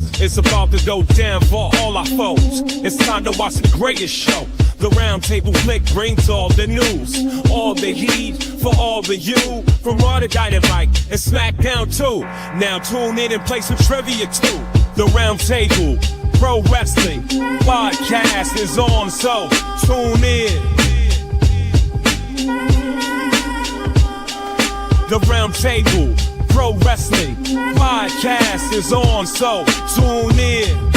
It's about to go down for all our foes. It's time to watch the greatest show. The Roundtable Flick brings all the news, all the heat for all the you. From Raw to Dynamite and SmackDown too. Now tune in and play some trivia too. The Roundtable Pro Wrestling Podcast is on, so tune in. The Roundtable Pro Wrestling Podcast is on, so tune in.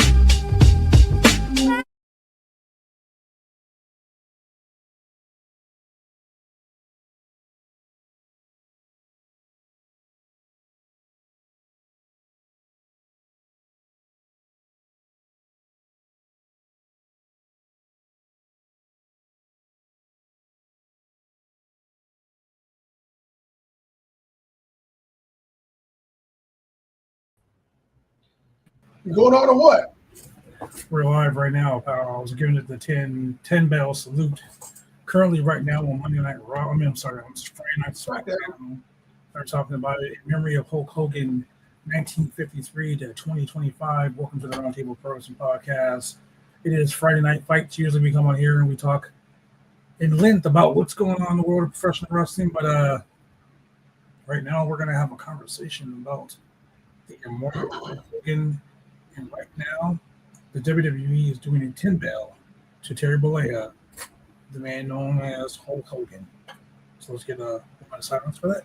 You going on or what? We're live right now, pal. I was giving it the 10 bell salute. Currently, right now on Monday Night Raw. On Friday Night SmackDown. They're talking about it in memory of Hulk Hogan, 1953 to 2025. Welcome to the Roundtable Pro Wrestling Podcast. It is Friday Night Fights. Usually we come on here and we talk in length about what's going on in the world of professional wrestling. But right now we're going to have a conversation about the immortal Hulk Hogan. And right now, the WWE is doing a 10 bell to Terry Bollea, the man known as Hulk Hogan. So let's get a moment of silence for that.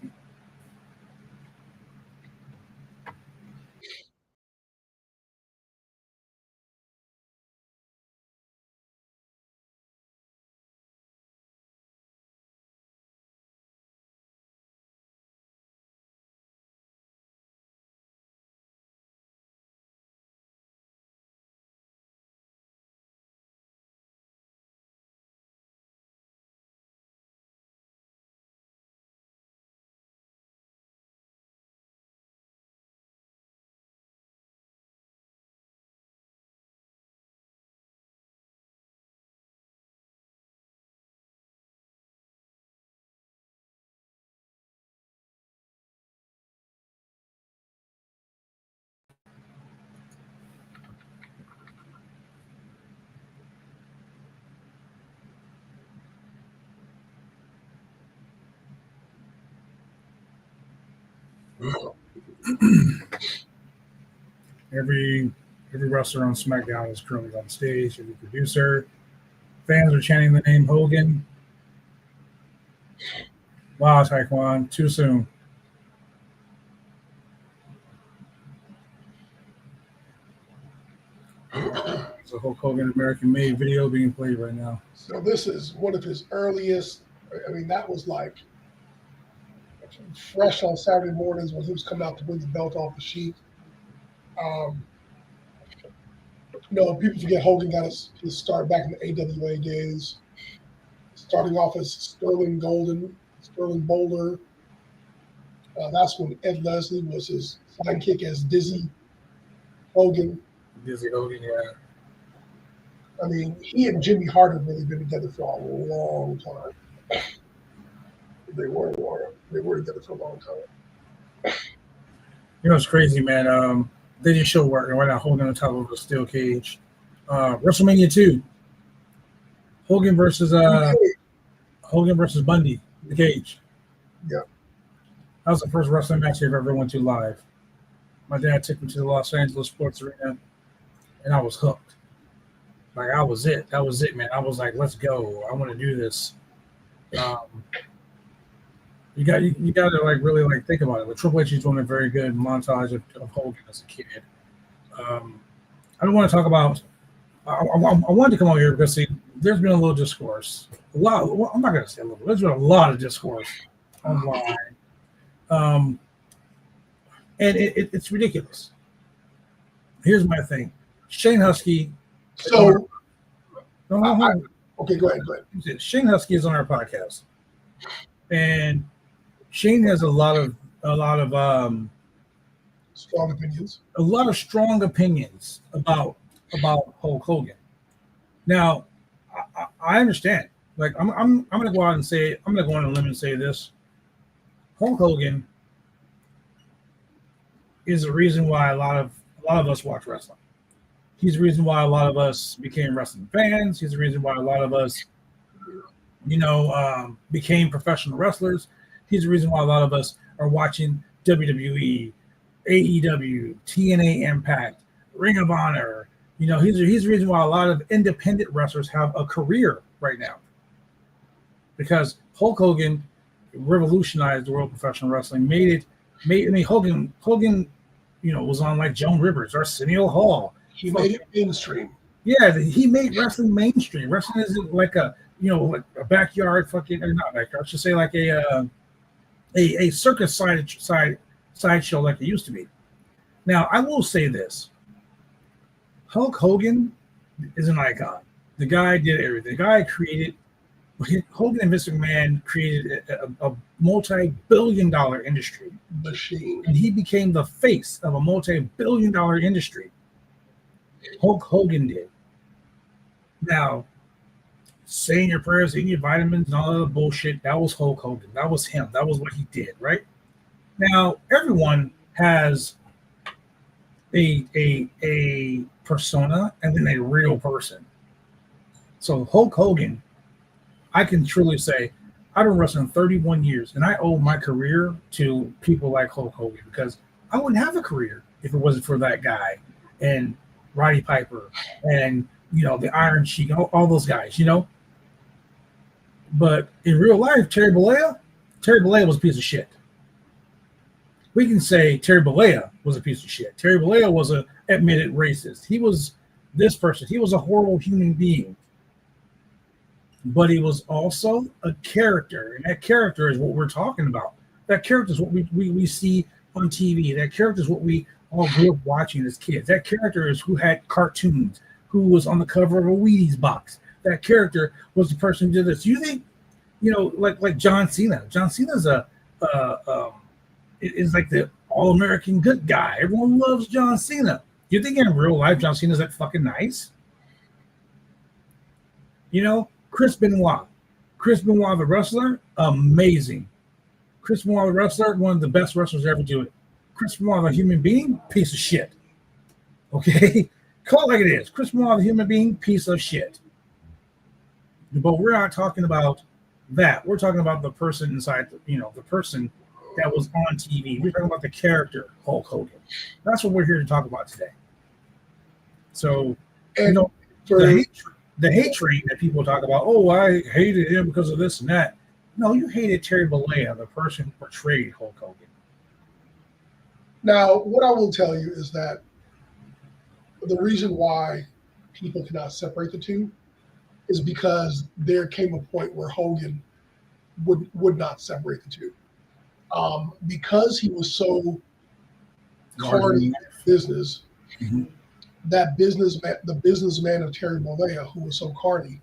Every wrestler on SmackDown is currently on stage. Every producer, fans are chanting the name Hogan. Wow, Taekwon, too soon. It's a Hulk Hogan American-made video being played right now. So this is one of his earliest. I mean, that was like fresh on Saturday mornings when he was coming out to win the belt off the sheet. People forget Hogan got his start back in the AWA days, starting off as Sterling Bowler. That's when Ed Leslie was his sidekick as Dizzy Hogan. Dizzy Hogan, yeah. I mean, he and Jimmy Hart have really been together for a long time. They were together for a long time. You know, it's crazy, man. They just show working right now, Hogan on top of a steel cage. WrestleMania 2. Hogan versus Bundy, the cage. Yeah. That was the first wrestling match I've ever went to live. My dad took me to the Los Angeles Sports Arena, and I was hooked. Like, that was it, man. I was like, let's go. I want to do this. You got to like really like think about it. But Triple H is doing a very good montage of Hogan as a kid. I don't want to talk about. I wanted to come over here because see, there's been a little discourse. I'm not going to say a little. There's been a lot of discourse online, and it's ridiculous. Here's my thing, Shane Husky. So, okay, go ahead. Shane Husky is on our podcast, and Shane has a lot of strong opinions. A lot of strong opinions about Hulk Hogan. Now, I understand. Like, I'm gonna go out and say, I'm gonna go on a limb and say this: Hulk Hogan is the reason why a lot of a lot of us watch wrestling. He's the reason why a lot of us became wrestling fans. He's the reason why a lot of us, became professional wrestlers. He's the reason why a lot of us are watching WWE, AEW, TNA Impact, Ring of Honor. He's the reason why a lot of independent wrestlers have a career right now. Because Hulk Hogan revolutionized the world of professional wrestling, Hogan, was on like Joan Rivers, Arsenio Hall. He made it mainstream. Yeah, he made wrestling mainstream. Wrestling isn't like a backyard fucking, or not backyard. I should say like a circus sideshow like it used to be. Now, I will say this: Hulk Hogan is an icon. The guy did everything. The guy created. Hogan and Vince McMahon created a multi-billion-dollar industry Machine, and he became the face of a multi-billion-dollar industry. Hulk Hogan did. Now, saying your prayers, eating your vitamins, and all that bullshit, that was Hulk Hogan. That was him. That was what he did, right? Now, everyone has a persona and then a real person. So Hulk Hogan, I can truly say, I've been wrestling 31 years, and I owe my career to people like Hulk Hogan because I wouldn't have a career if it wasn't for that guy and Roddy Piper and the Iron Sheik, all those guys, But in real life, Terry Bollea was a piece of shit. We can say Terry Bollea was a piece of shit. Terry Bollea was an admitted racist. He was this person. He was a horrible human being. But he was also a character, and that character is what we're talking about. That character is what we see on TV. That character is what we all grew up watching as kids. That character is who had cartoons, who was on the cover of a Wheaties box. That character was the person who did this. You think, like John Cena. John Cena's is like the all-American good guy. Everyone loves John Cena. You think in real life John Cena's that fucking nice? Chris Benoit, the wrestler, amazing. Chris Benoit, the wrestler, one of the best wrestlers to ever do it. Chris Benoit, the human being, piece of shit. Okay? Call it like it is. Chris Benoit, the human being, piece of shit. But we're not talking about that. We're talking about the person inside, the person that was on TV. We're talking about the character, Hulk Hogan. That's what we're here to talk about today. So, the hate train that people talk about, I hated him because of this and that. No, you hated Terry Bollea, the person who portrayed Hulk Hogan. Now, what I will tell you is that the reason why people cannot separate the two is because there came a point where Hogan would not separate the two. Because he was so corny in business, mm-hmm. the businessman of Terry Bollea, who was so corny,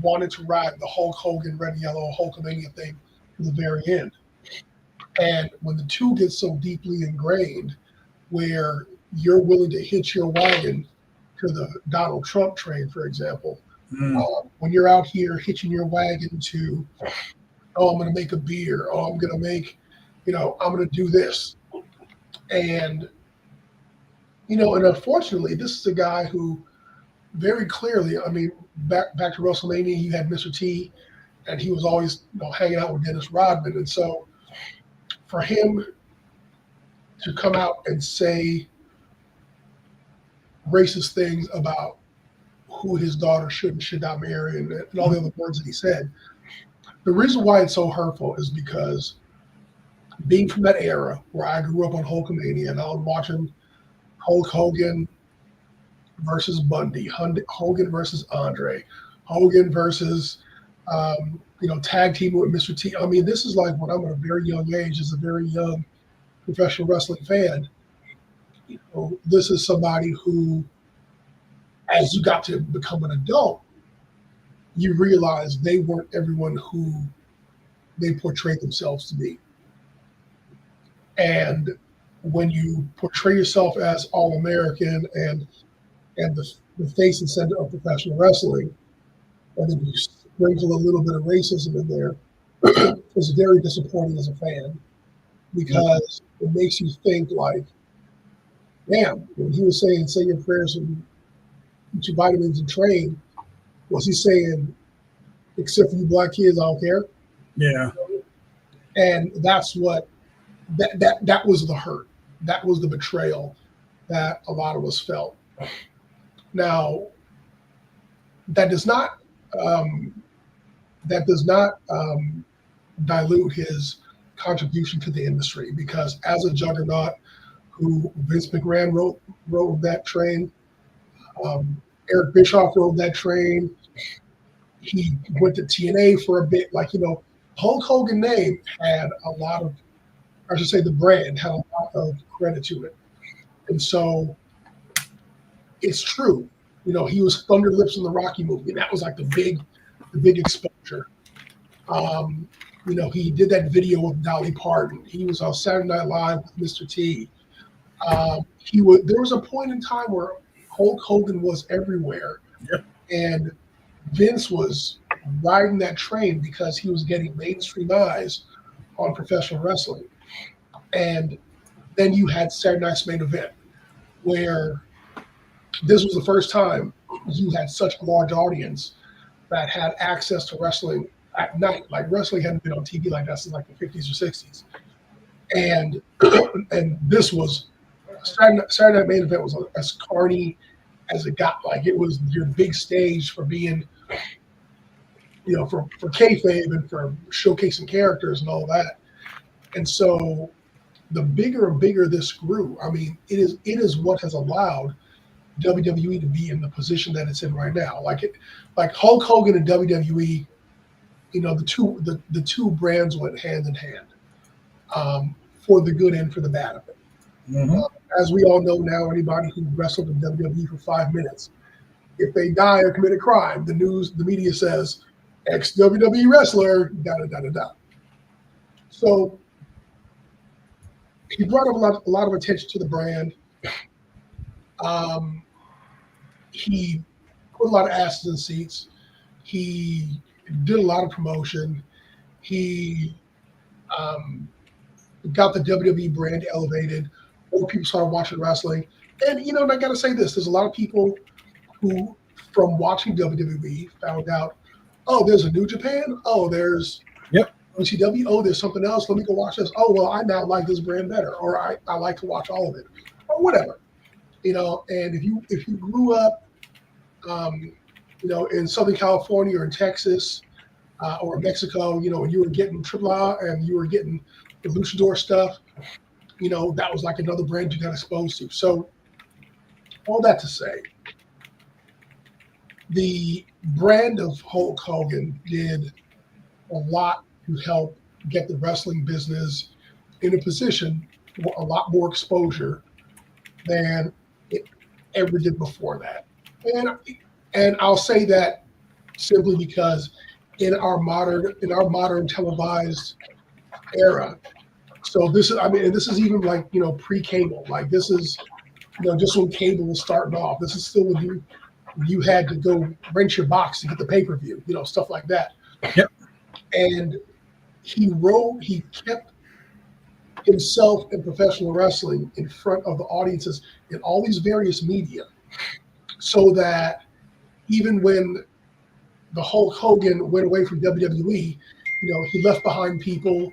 wanted to ride the Hulk Hogan Red and Yellow Hulkamania thing to the very end. And when the two get so deeply ingrained, where you're willing to hitch your wagon to the Donald Trump train, for example, when you're out here hitching your wagon to, I'm going to make a beer, I'm going to make, I'm going to do this. And and unfortunately, this is a guy who very clearly, back to WrestleMania, you had Mr. T, and he was always hanging out with Dennis Rodman. And so for him to come out and say racist things about who his daughter should and should not marry and all the other words that he said, the reason why it's so hurtful is because being from that era where I grew up on Hulkamania and I was watching Hulk Hogan versus Bundy, Hogan versus Andre, Hogan versus, tag team with Mr. T. This is like when I'm at a very young age, as a very young professional wrestling fan, this is somebody who, as you got to become an adult, you realize they weren't everyone who they portrayed themselves to be. And when you portray yourself as all-American and the face and center of professional wrestling, and then you sprinkle a little bit of racism in there, it's very disappointing as a fan because it makes you think like, damn, when he was saying, say your prayers and eat your vitamins and train, was he saying, except for you black kids, I don't care? Yeah. And that's what, that was the hurt. That was the betrayal that a lot of us felt. Now, that does not, um, dilute his contribution to the industry, because as a juggernaut who Vince McMahon rode that train, Eric Bischoff rode that train. He went to TNA for a bit. Like, Hulk Hogan name had a lot of, I should say the brand had a lot of credit to it. And so it's true. He was Thunder Lips in the Rocky movie. And that was like the big exposure. He did that video with Dolly Parton. He was on Saturday Night Live with Mr. T. There was a point in time where Hulk Hogan was everywhere. Yep. And Vince was riding that train because he was getting mainstream eyes on professional wrestling. And then you had Saturday Night's Main Event, where this was the first time you had such a large audience that had access to wrestling at night. Like, wrestling hadn't been on TV like that since like the 50s or 60s. And this was Saturday Night Main Event was as carny as it got. Like, it was your big stage for being, for kayfabe and for showcasing characters and all that. And so the bigger and bigger this grew, I mean, it is what has allowed WWE to be in the position that it's in right now. Like Hulk Hogan and WWE, the two brands went hand in hand, for the good and for the bad of it. Mm-hmm. As we all know now, anybody who wrestled in WWE for 5 minutes, if they die or commit a crime, the media says, ex-WWE wrestler, da-da-da-da-da. So he brought up a lot of attention to the brand. He put a lot of asses in seats. He did a lot of promotion. He got the WWE brand elevated. More people started watching wrestling. And, and I got to say this, there's a lot of people who, from watching WWE, found out, oh, there's a New Japan. Oh, there's WCW. Oh, there's something else. Let me go watch this. Oh, well, I now like this brand better, or I like to watch all of it, or whatever. And if you grew up, in Southern California or in Texas, or Mexico, and you were getting AAA and you were getting the luchador stuff, that was like another brand you got exposed to. So all that to say, the brand of Hulk Hogan did a lot to help get the wrestling business in a position for a lot more exposure than it ever did before that. And I'll say that simply because in our modern televised era, so this is even like, pre-cable, like this is, just when cable was starting off. This is still when you had to go rent your box to get the pay-per-view, stuff like that. Yep. And he kept himself in professional wrestling in front of the audiences in all these various media, so that even when the Hulk Hogan went away from WWE, he left behind people,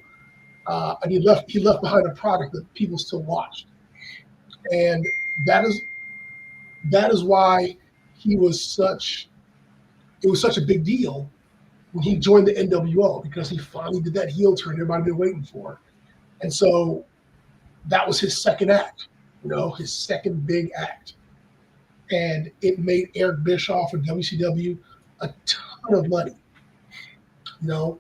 and he left behind a product that people still watched. And that is why it was such a big deal when he joined the NWO, because he finally did that heel turn everybody been waiting for. And so that was his second act, his second big act. And it made Eric Bischoff and WCW a ton of money, and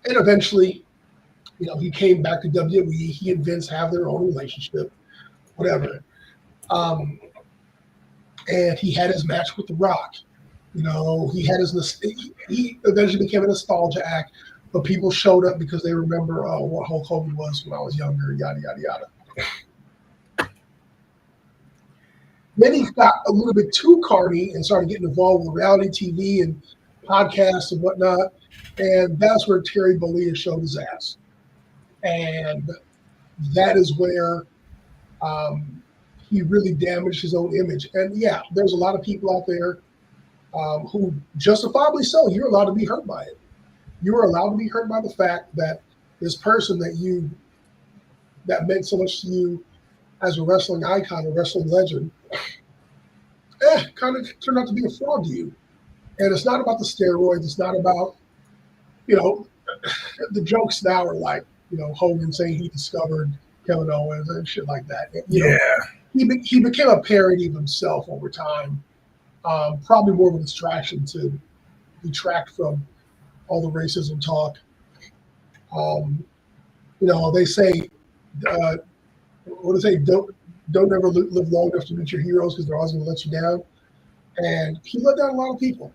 eventually, he came back to WWE. He and Vince have their own relationship, whatever. And he had his match with The Rock. He had he eventually became a nostalgia act, but people showed up because they remember what Hulk Hogan was when I was younger, yada, yada, yada. Then he got a little bit too carny and started getting involved with reality TV and podcasts and whatnot. And that's where Terry Bollea showed his ass. And that is where he really damaged his own image. And yeah, there's a lot of people out there who, justifiably so, you're allowed to be hurt by it. You are allowed to be hurt by the fact that this person that meant so much to you as a wrestling icon, a wrestling legend, kind of turned out to be a fraud to you. And it's not about the steroids. It's not about, the jokes now are like, Hogan saying he discovered Kevin Owens and shit like that. He became a parody of himself over time. Probably more of a distraction to detract from all the racism talk. They say, what do they say? Don't ever live long enough to meet your heroes because they're always going to let you down. And he let down a lot of people.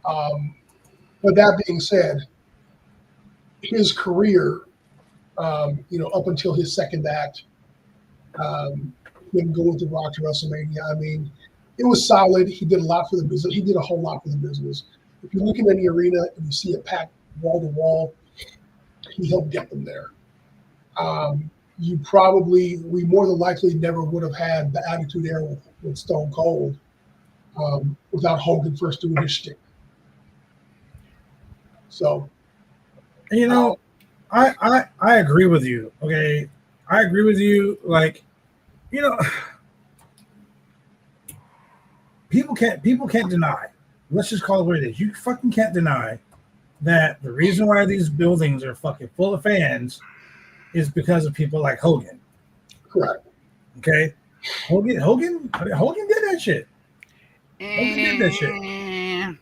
But that being said, his career, up until his second act, him going with The Rock to WrestleMania, I mean, it was solid. He did a lot for the business. He did a whole lot for the business. If you look in any arena and you see it packed wall to wall, he helped get them there. We more than likely never would have had the Attitude Era with Stone Cold without Hogan first doing his shtick. So, I agree with you. Okay, I agree with you. Like, people can't deny. Let's just call it what it is. You fucking can't deny that the reason why these buildings are fucking full of fans is because of people like Hogan. Correct. Okay, Hogan did that shit. Hogan did that shit.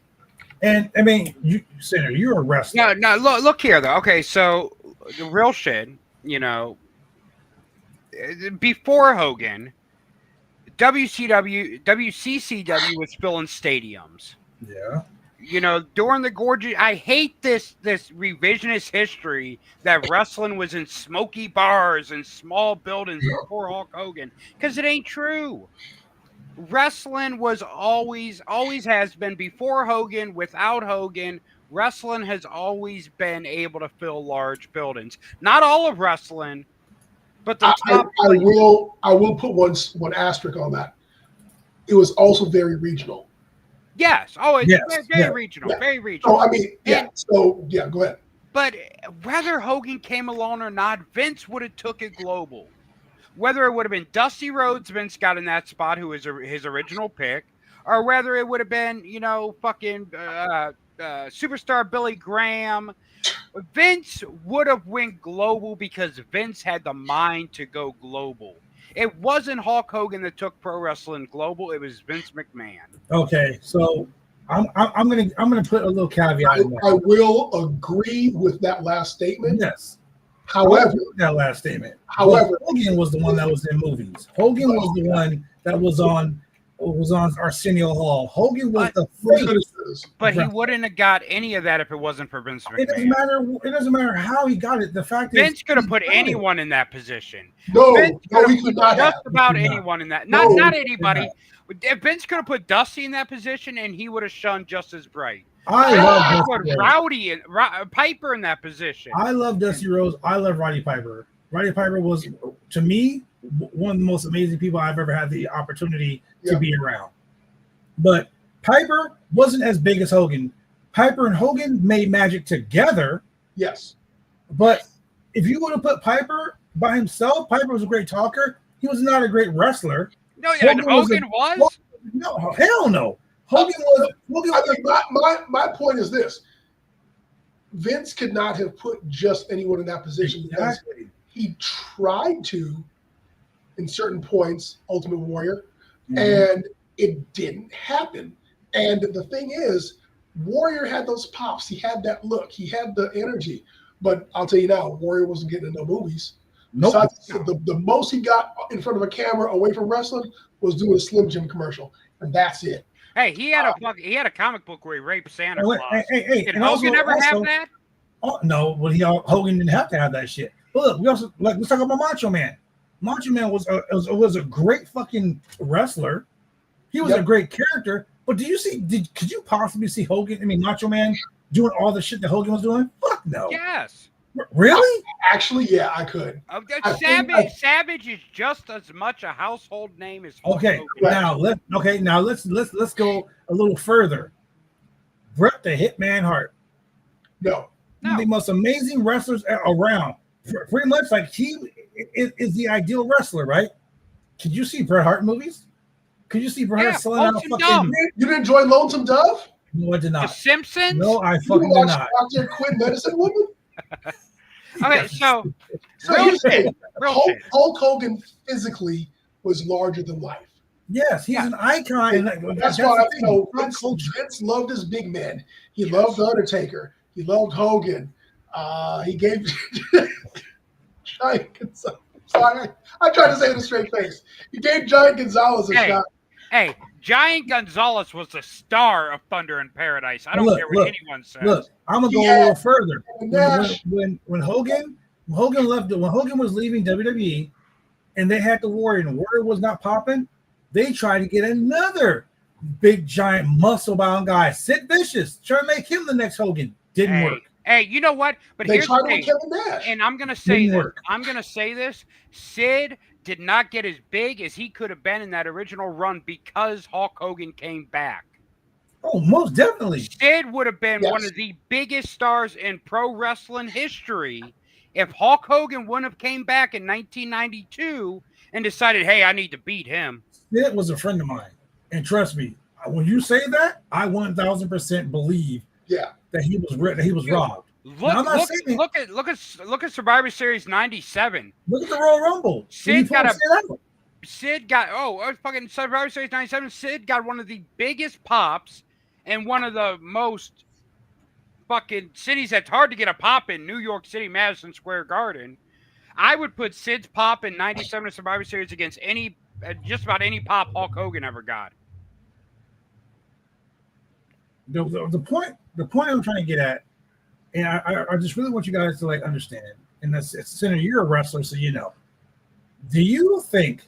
And I mean, you're a wrestler. No, look here though. Okay, so the real shit, before Hogan, WCCW was filling stadiums. Yeah. During the gorgeous, I hate this revisionist history that wrestling was in smoky bars and small buildings before Hulk Hogan, because it ain't true. Wrestling was always has been before Hogan, without Hogan. Wrestling has always been able to fill large buildings. Not all of wrestling, but the top. I will put one asterisk on that. It was also very regional. Yes. Oh, it's very regional. Yeah. Very regional. Oh, I mean, yeah. So, yeah, go ahead. But whether Hogan came along or not, Vince would have took it global. Whether it would have been Dusty Rhodes, Vince got in that spot, who was his original pick, or whether it would have been, superstar Billy Graham, Vince would have went global because Vince had the mind to go global. It wasn't Hulk Hogan that took pro wrestling global. It was Vince McMahon. Okay, so I'm gonna put a little caveat in there. I will agree with that last statement. Yes. However, Hogan was the one that was in movies. Hogan was the one that was on Arsenio Hall. Hogan was the face. But he wouldn't have got any of that if it wasn't for Vince McMahon. It doesn't matter how he got it. The fact is, Vince could have put anyone in that position. No, he could not have. Just about anyone in that. Not anybody. Vince could have put Dusty in that position, and he would have shone just as bright. I love Rowdy and Piper in that position. I love Dusty Rhodes. I love Roddy Piper. Roddy Piper was, to me, one of the most amazing people I've ever had the opportunity to be around. But Piper wasn't as big as Hogan. Piper and Hogan made magic together. Yes. But if you would have put Piper by himself, Piper was a great talker. He was not a great wrestler. No, yeah, Hogan was? No, hell no. Hogan was. My point is this: Vince could not have put just anyone in that position because he tried to, in certain points, Ultimate Warrior, and it didn't happen. And the thing is, Warrior had those pops. He had that look. He had the energy. But I'll tell you now, Warrior wasn't getting into movies. Nope. The most he got in front of a camera away from wrestling was doing a Slim Jim commercial, and that's it. Hey, he had a comic book where he raped Santa Claus. Hey, did Hogan ever have that? Oh no, Hogan didn't have to have that shit. But look, let's talk about Macho Man. Macho Man was a great fucking wrestler. He was a great character. But could you possibly see Hogan? I mean, Macho Man doing all the shit that Hogan was doing? Fuck no. Yes. Really? Actually, yeah, I could. Savage is just as much a household name as Hulk Okay. Hogan. Now let's go a little further. Bret the Hitman Hart. No. One of the most amazing wrestlers around. Pretty much like he is the ideal wrestler, right? Could you see Bret Hart movies? Could you see Bret Hart selling out fucking? You didn't enjoy Lonesome Dove? No, I did not. The Simpsons? No, I fucking did not. Dr. Quinn Medicine Woman? Okay, so you said Hulk Hogan physically was larger than life. Yes, he's an icon. That's why I know Vince loved his big men. He loved The Undertaker. He loved Hogan. He gave Giant Gonzalez. Sorry, I tried to say it with a straight face. He gave Giant Gonzalez a shot. Hey, Giant Gonzalez was the star of Thunder in Paradise. I don't care what anyone says. Look, I'm gonna go a little further. When Hogan was leaving WWE, and they had the Warrior, and Warrior was not popping, they tried to get another big giant muscle bound guy, Sid Vicious, trying to make him the next Hogan. Didn't work. Hey, you know what? But they here's tried the thing. Kevin Nash. And I'm gonna say this. Sid did not get as big as he could have been in that original run because Hulk Hogan came back. Oh, most definitely. Sid would have been one of the biggest stars in pro wrestling history if Hulk Hogan wouldn't have came back in 1992 and decided, hey, I need to beat him. Sid was a friend of mine. And trust me, when you say that, I 1,000% believe that he was robbed. Look at Survivor Series '97. Look at the Royal Rumble. Sid got fucking Survivor Series '97. Sid got one of the biggest pops and one of the most fucking cities that's hard to get a pop in, New York City, Madison Square Garden. I would put Sid's pop in '97 Survivor Series against just about any pop Hulk Hogan ever got. The point I'm trying to get at, and I just really want you guys to understand, and that's Senator, you're a wrestler, so you know. Do you think,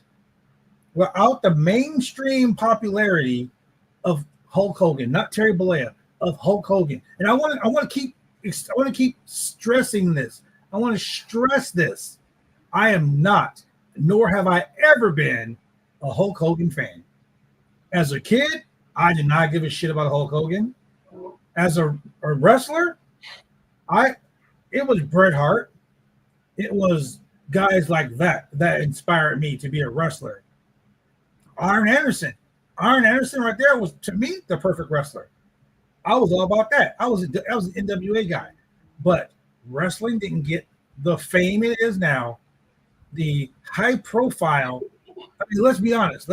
without the mainstream popularity of Hulk Hogan, not Terry Bollea, of Hulk Hogan, and I want to keep stressing this. I want to stress this. I am not, nor have I ever been, a Hulk Hogan fan. As a kid, I did not give a shit about Hulk Hogan. As a wrestler, it was Bret Hart. It was guys like that inspired me to be a wrestler. Arn Anderson right there was, to me, the perfect wrestler. I was all about that. I was an NWA guy, but wrestling didn't get the fame it is now. The high profile. I mean, let's be honest.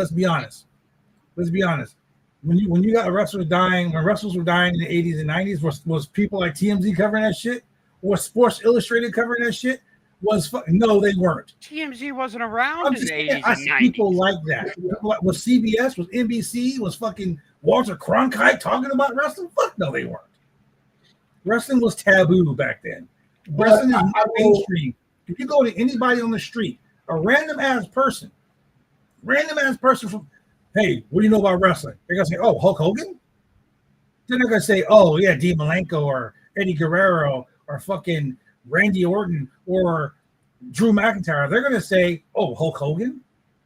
When you got wrestlers dying, when wrestlers were dying in the 80s and 90s, was people like TMZ covering that shit? Was Sports Illustrated covering that shit? No, they weren't. TMZ wasn't around in the 80s and 90s. People like that. Was CBS, was NBC, was fucking Walter Cronkite talking about wrestling? Fuck no, they weren't. Wrestling was taboo back then. Wrestling is not mainstream. If you go to anybody on the street, a random ass person from, hey, what do you know about wrestling? They're gonna say, oh, Hulk Hogan? They're not gonna say, oh yeah, Dean Malenko or Eddie Guerrero or fucking Randy Orton or Drew McIntyre. They're gonna say, oh, Hulk Hogan?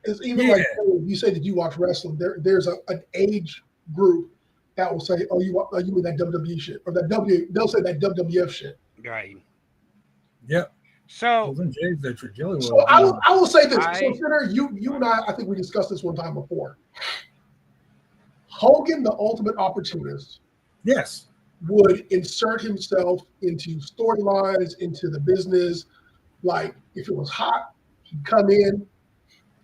It's even like you say that you watch wrestling, there's an age group that will say, oh, you mean that WWE shit, or they'll say that WWF shit. Right. Yep. So I will say this. So, Senator, you and I think we discussed this one time before. Hogan, the ultimate opportunist, yes, would insert himself into storylines, into the business. Like if it was hot, he'd come in,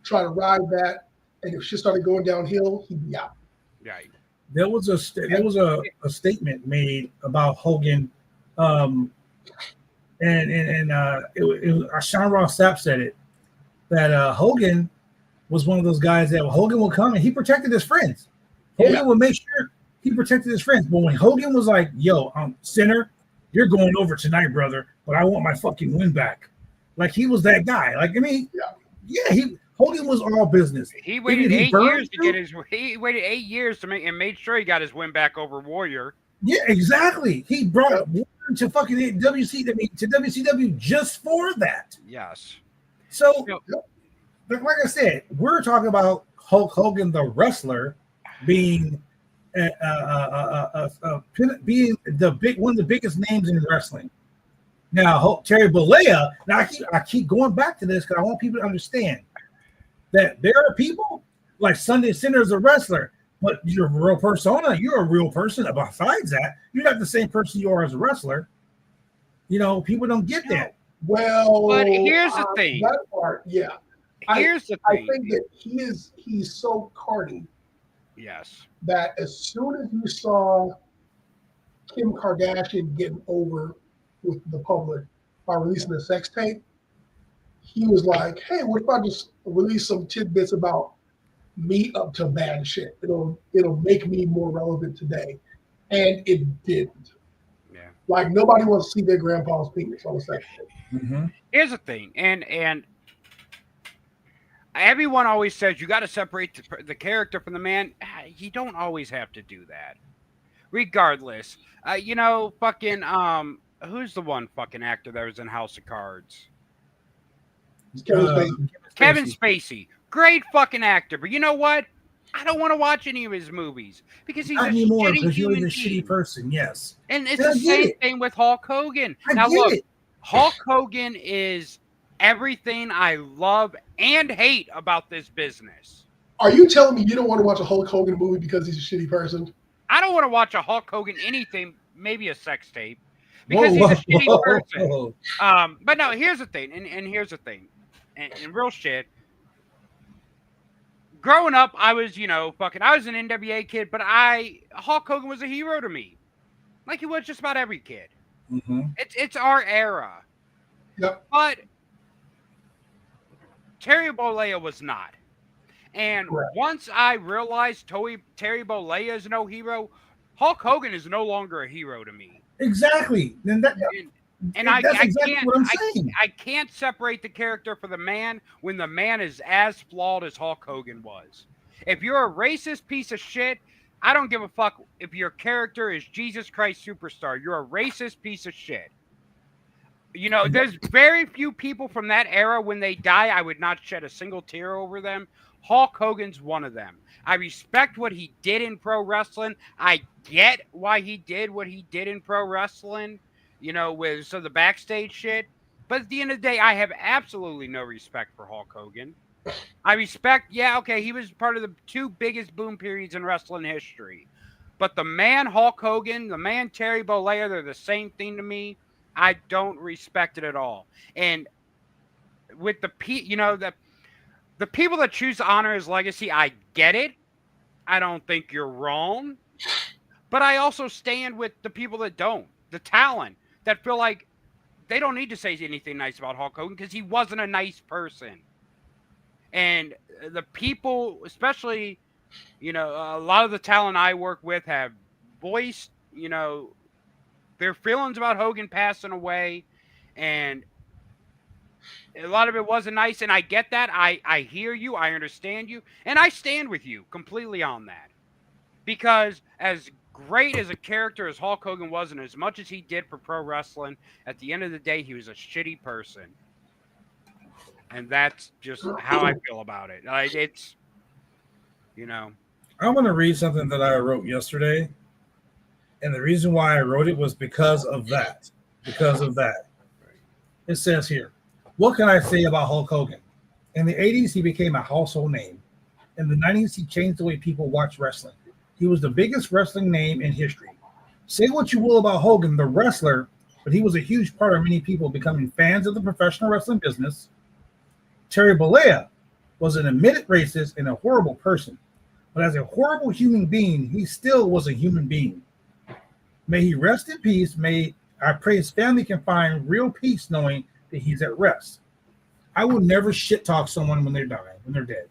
try to ride that, and if shit started going downhill, he'd be out. Right. There was a statement made about Hogan. And Sean Ross Sapp said it, that Hogan was one of those guys that Hogan will come and he protected his friends. Hogan would make sure he protected his friends. But when Hogan was like, yo, Sinner, you're going over tonight, brother, but I want my fucking win back. Like he was that guy. Like, I mean, Hogan was all business. He waited 8 years to get his. He waited 8 years to make and made sure he got his win back over Warrior. Yeah, exactly. He brought Warren to fucking to WCW just for that. Yes. So, Yep. like I said, we're talking about Hulk Hogan, the wrestler, being being one of the biggest names in wrestling. Now, Terry Bollea. Now, I keep going back to this because I want people to understand that there are people like Sunday Sinner is a wrestler, but you're a real persona. You're a real person. Besides that, you're not the same person you are as a wrestler. You know, people don't get that. Well, But here's the thing. That part, yeah. Here's the I thing. think that he's so carny Yes. that as soon as you saw Kim Kardashian getting over with the public by releasing a sex tape, he was like, hey, what if I just release some tidbits about me up to bad shit? It'll make me more relevant today. And it didn't. Yeah. Like, nobody wants to see their grandpa's penis on a sex tape. Mm-hmm. Here's the thing, and everyone always says you got to separate the character from the man. You don't always have to do that. Regardless, fucking who's the one fucking actor that was in House of Cards? Kevin Spacey. Great fucking actor, but you know what? I don't want to watch any of his movies because he's not a anymore shitty because you're human a being. shitty person. Yes, And it's the same thing with Hulk Hogan. Now look, Hulk Hogan is everything I love and hate about this business. Are you telling me you don't want to watch a Hulk Hogan movie because he's a shitty person? I don't want to watch a Hulk Hogan anything, maybe a sex tape, because he's a shitty person. But no, here's the thing, and here's the thing, and real shit. Growing up, I was, I was an NWA kid, but Hulk Hogan was a hero to me, like he was just about every kid. Mm-hmm. It's our era. Yep. But Terry Bollea was not. And once I realized Terry Bollea is no hero, Hulk Hogan is no longer a hero to me. Exactly. And I can't separate the character from the man when the man is as flawed as Hulk Hogan was. If you're a racist piece of shit, I don't give a fuck if your character is Jesus Christ Superstar. You're a racist piece of shit. There's very few people from that era when they die, I would not shed a single tear over them. Hulk Hogan's one of them. I respect what he did in pro wrestling. I get why he did what he did in pro wrestling, with the backstage shit. But at the end of the day, I have absolutely no respect for Hulk Hogan. I respect, he was part of the two biggest boom periods in wrestling history. But the man Hulk Hogan, the man Terry Bollea, they're the same thing to me. I don't respect it at all. And with the people that choose to honor his legacy, I get it. I don't think you're wrong. But I also stand with the people that don't. The talent that feel like they don't need to say anything nice about Hulk Hogan because he wasn't a nice person. And the people, especially, a lot of the talent I work with have voiced, their feelings about Hogan passing away. And a lot of it wasn't nice. And I get that. I hear you. I understand you. And I stand with you completely on that. Because as great as a character as Hulk Hogan was, and as much as he did for pro wrestling, at the end of the day, he was a shitty person. And that's just how I feel about it. It's, I'm going to read something that I wrote yesterday. And the reason why I wrote it was because of that. It says here, what can I say about Hulk Hogan? In the 80s, he became a household name. In the 90s, he changed the way people watch wrestling. He was the biggest wrestling name in history. Say what you will about Hogan, the wrestler, but he was a huge part of many people becoming fans of the professional wrestling business. Terry Bollea was an admitted racist and a horrible person, but as a horrible human being, he still was a human being. May he rest in peace. I pray his family can find real peace knowing that he's at rest. I will never shit talk someone when they're dying, when they're dead.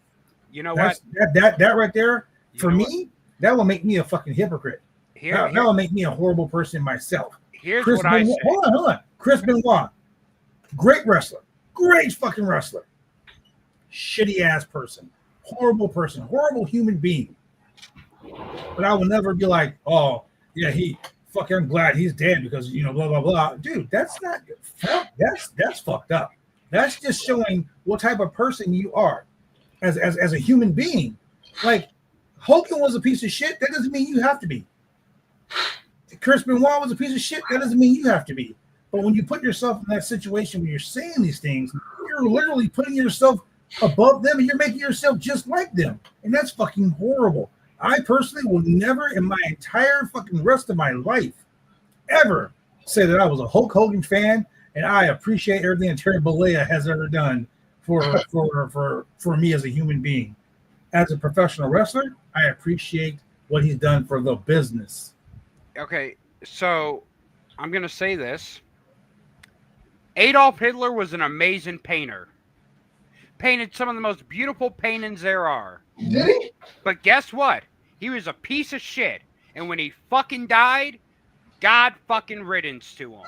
You know what? That right there, for me, that will make me a fucking hypocrite. That will make me a horrible person myself. Here's what I say. Hold on. Chris Benoit, great wrestler, great fucking wrestler. Shitty ass person, horrible human being. But I will never be like, oh yeah, he fucking I'm glad he's dead because blah blah blah. Dude, that's not that's fucked up. That's just showing what type of person you are as a human being. Like Hogan was a piece of shit. That doesn't mean you have to be. Chris Benoit was a piece of shit. That doesn't mean you have to be. But when you put yourself in that situation where you're saying these things, you're literally putting yourself above them and you're making yourself just like them. And that's fucking horrible. I personally will never in my entire fucking rest of my life ever say that I was a Hulk Hogan fan and I appreciate everything that Terry Bollea has ever done for me as a human being. As a professional wrestler, I appreciate what he's done for the business. Okay, so I'm going to say this. Adolf Hitler was an amazing painter. Painted some of the most beautiful paintings there are. Did he? But guess what? He was a piece of shit. And when he fucking died, God fucking riddance to him.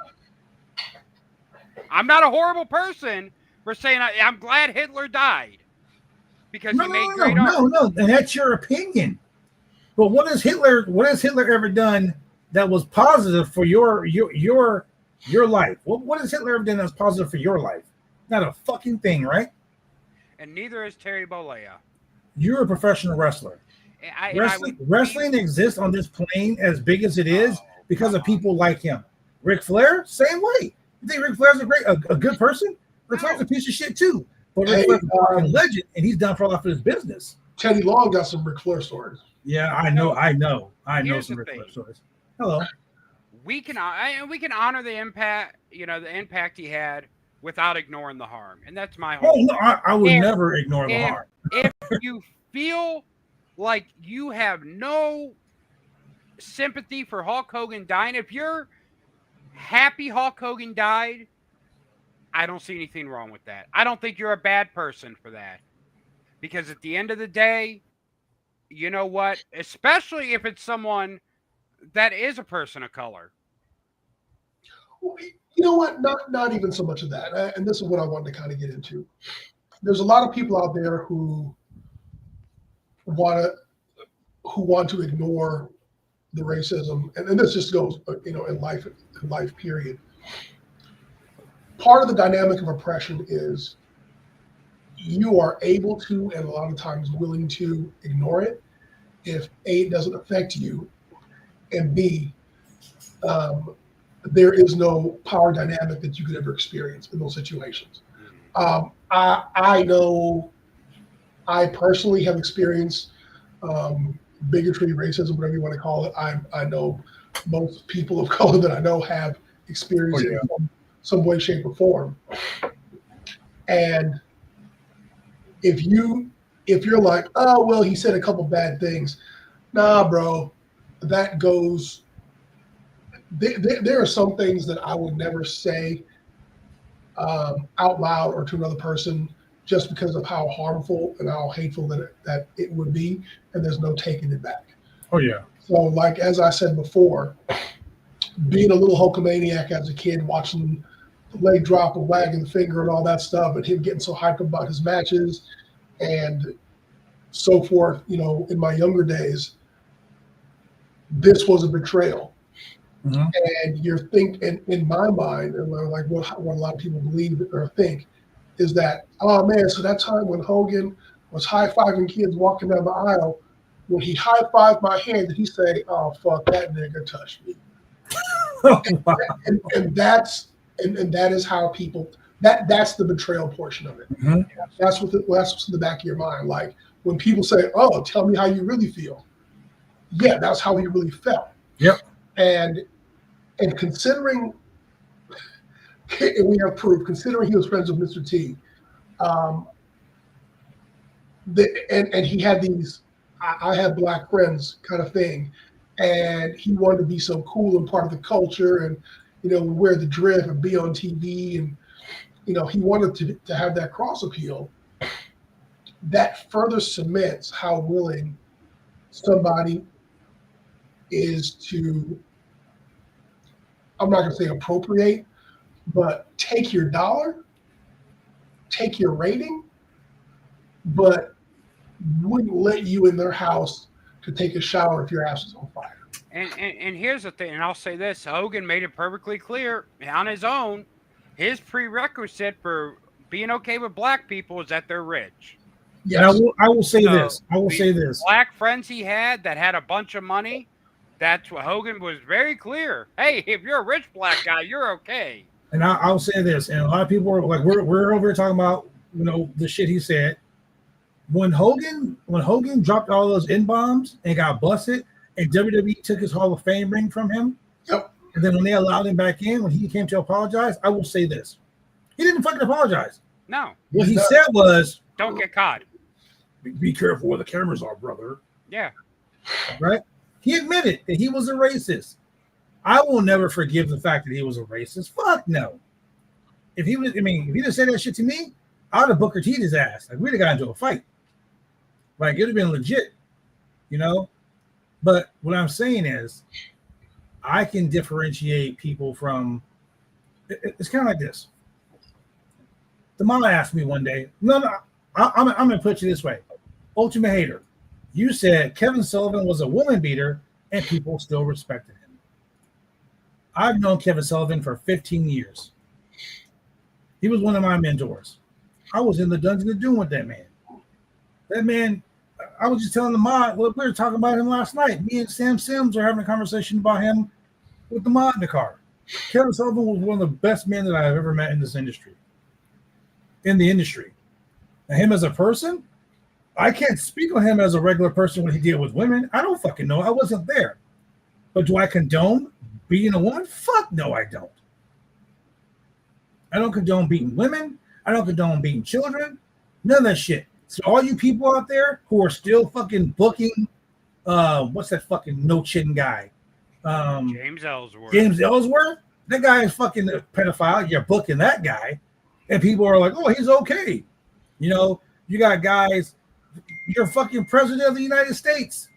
I'm not a horrible person for saying I'm glad Hitler died. Because he made great art. No, and that's your opinion. But what has Hitler ever done that was positive for your life? What has Hitler ever done that's positive for your life? Not a fucking thing, right? And neither is Terry Bollea. You're a professional wrestler. Wrestling exists on this plane as big as it is because of people like him. Ric Flair, same way. You think Ric Flair's a good person? Ric Flair's a piece of shit too. But Ric Flair's a legend, and he's done for a lot for his business. Teddy Long got some Ric Flair stories. Yeah, I know Here's some the Ric Flair thing. stories. Hello. We can honor the impact, the impact he had without ignoring the harm, and that's my whole. Oh no, I would never ignore the harm. If you feel like you have no sympathy for Hulk Hogan dying, if you're happy Hulk Hogan died, I don't see anything wrong with that. I don't think you're a bad person for that, because at the end of the day, you know what? Especially if it's someone that is a person of color. You know what? Not even so much of that. And this is what I wanted to kind of get into. There's a lot of people out there who want to ignore the racism, and this just goes, in life period. Part of the dynamic of oppression is you are able to, and a lot of times willing to, ignore it if A, it doesn't affect you, and B, there is no power dynamic that you could ever experience in those situations. I know I personally have experienced bigotry, racism, whatever you want to call it. I know most people of color that I know have experienced it in some way, shape, or form. And if you're like, oh, well, he said a couple bad things. Nah, bro, that goes. There are some things that I would never say out loud or to another person just because of how harmful and how hateful that it would be, and there's no taking it back. Oh, yeah. So, like, as I said before, being a little Hulkamaniac as a kid, watching the leg drop and wagging the finger and all that stuff, and him getting so hyped about his matches and so forth, in my younger days, this was a betrayal. Mm-hmm. And you're thinking, in my mind, and like what a lot of people believe or think, is that, oh man, so that time when Hogan was high-fiving kids walking down the aisle, when he high-fived my hand, did he say, oh, fuck, that nigga touched me? and that is how people, that's the betrayal portion of it. Mm-hmm. That's what's in the back of your mind. Like when people say, oh, tell me how you really feel. Yeah, that's how he really felt. Yep. And considering, and we have proof, considering he was friends with Mr. T, and he had these I have black friends kind of thing, and he wanted to be so cool and part of the culture, and wear the drip and be on TV, and he wanted to have that cross appeal. That further cements how willing somebody is to, I'm not going to say appropriate, but take your dollar, take your rating, but wouldn't let you in their house to take a shower if your ass is on fire. And here's the thing, and I'll say this: Hogan made it perfectly clear on his own. His prerequisite for being okay with black people is that they're rich. And I Yes. will say So, this. I will the say this. Black friends he had that had a bunch of money. That's what Hogan was very clear. Hey, if you're a rich black guy, you're okay. And I'll say this. And a lot of people are like, we're over here talking about, the shit he said. When Hogan dropped all those N-bombs and got busted, and WWE took his Hall of Fame ring from him, Yep. and then when they allowed him back in, when he came to apologize, I will say this. He didn't fucking apologize. No, What he said was, don't get caught. be careful where the cameras are, brother. Yeah. Right? He admitted that he was a racist. I will never forgive the fact that he was a racist. Fuck no. If he didn't say that shit to me, I'd have Booker T'd his ass. Like, we'd have got into a fight. Like, it would have been legit, But what I'm saying is, I can differentiate people from. It's kind of like this. The mama asked me one day. No, I'm going to put you this way. Ultimate hater. You said Kevin Sullivan was a woman beater, and people still respected him. I've known Kevin Sullivan for 15 years. He was one of my mentors. I was in the Dungeon of Doom with that man. That man, I was just telling the mod, we were talking about him last night. Me and Sam Sims are having a conversation about him with the mod in the car. Kevin Sullivan was one of the best men that I've ever met in this industry. In the industry. Now, him as a person, I can't speak on him as a regular person when he dealt with women. I don't fucking know. I wasn't there. But do I condone beating a woman? Fuck no, I don't. I don't condone beating women. I don't condone beating children. None of that shit. So all you people out there who are still fucking booking, what's that fucking no chin guy? James Ellsworth. James Ellsworth? That guy is fucking a pedophile. You're booking that guy. And people are like, oh, he's okay. You got guys, you're fucking president of the United States.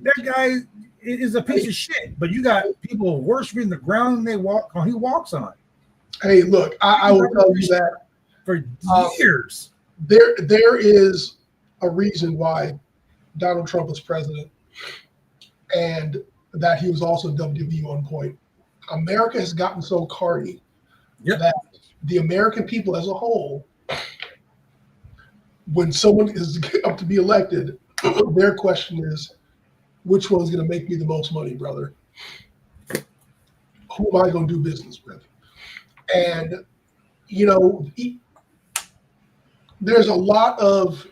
That guy is a piece of shit. But you got people worshiping the ground he walks on. Hey, look, I will tell you that For years. There is a reason why Donald Trump was president, and that he was also WWE on point. America has gotten so carny that the American people as a whole, when someone is up to be elected, their question is, which one's going to make me the most money, brother? Who am I going to do business with? And, there's a lot of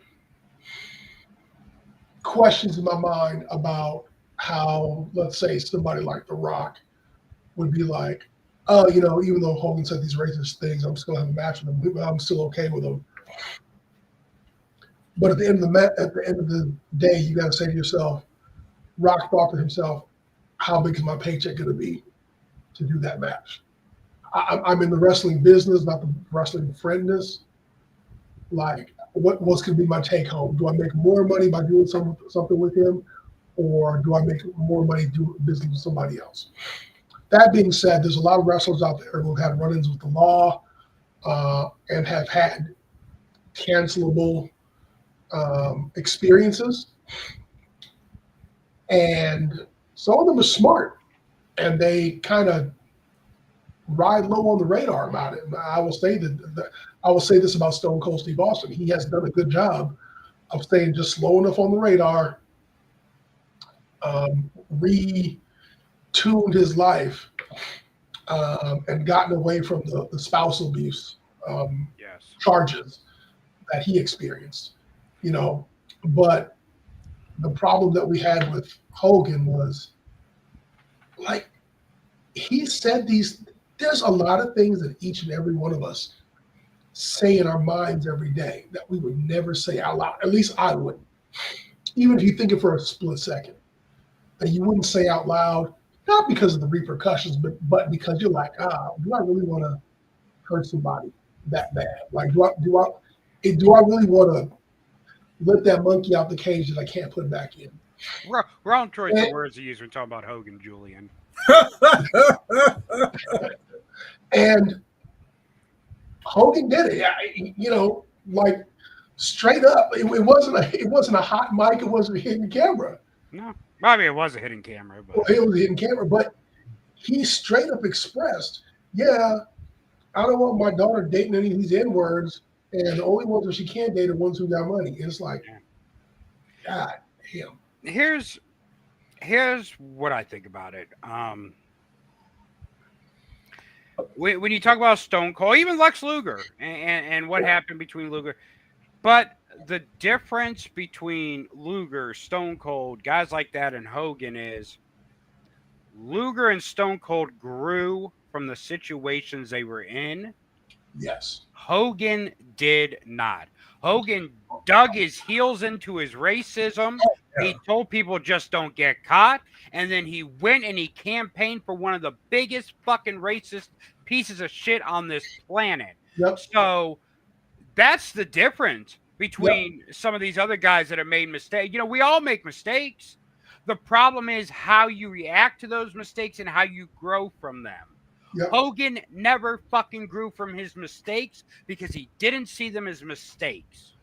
questions in my mind about how, let's say, somebody like The Rock would be like, oh, even though Hogan said these racist things, I'm still going to have a match with him. I'm still okay with him. But at the end of the day, you got to say to yourself, Rock thought to himself, how big is my paycheck going to be to do that match? I'm in the wrestling business, not the wrestling friendness. Like, what's going to be my take home? Do I make more money by doing something with him, or do I make more money doing business with somebody else? That being said, there's a lot of wrestlers out there who have run-ins with the law and have had cancelable experiences. And some of them are smart, and they kind of ride low on the radar about it. I will say this about Stone Cold Steve Austin. He has done a good job of staying just slow enough on the radar, retuned his life, and gotten away from the spousal abuse charges that he experienced. But the problem that we had with Hogan was, like, he said there's a lot of things that each and every one of us say in our minds every day that we would never say out loud. At least I wouldn't. Even if you think it for a split second, that you wouldn't say out loud, not because of the repercussions, but because you're like, do I really want to hurt somebody that bad? Like, do I really want to let that monkey out the cage that I can't put back in? Wrong choice of words to use when talking about Hogan, Julian. And Hogan did it, like straight up. It wasn't a hot mic. It wasn't a hidden camera. No. I mean, it was a hidden camera, but Well, it was a hidden camera, but he straight up expressed, yeah, I don't want my daughter dating any of these N-words, and the only ones that she can date are ones who got money. And it's like, God damn. here's what I think about it. When you talk about Stone Cold, even Lex Luger, and what happened between Luger, but the difference between Luger, Stone Cold, guys like that, and Hogan is Luger and Stone Cold grew from the situations they were in. Yes. Hogan did not. Hogan dug his heels into his racism. He told people just don't get caught. And then he went and he campaigned for one of the biggest fucking racist pieces of shit on this planet. Yep. So that's the difference between some of these other guys that have made mistakes. You know, we all make mistakes. The problem is how you react to those mistakes and how you grow from them. Yep. Hogan never fucking grew from his mistakes because he didn't see them as mistakes.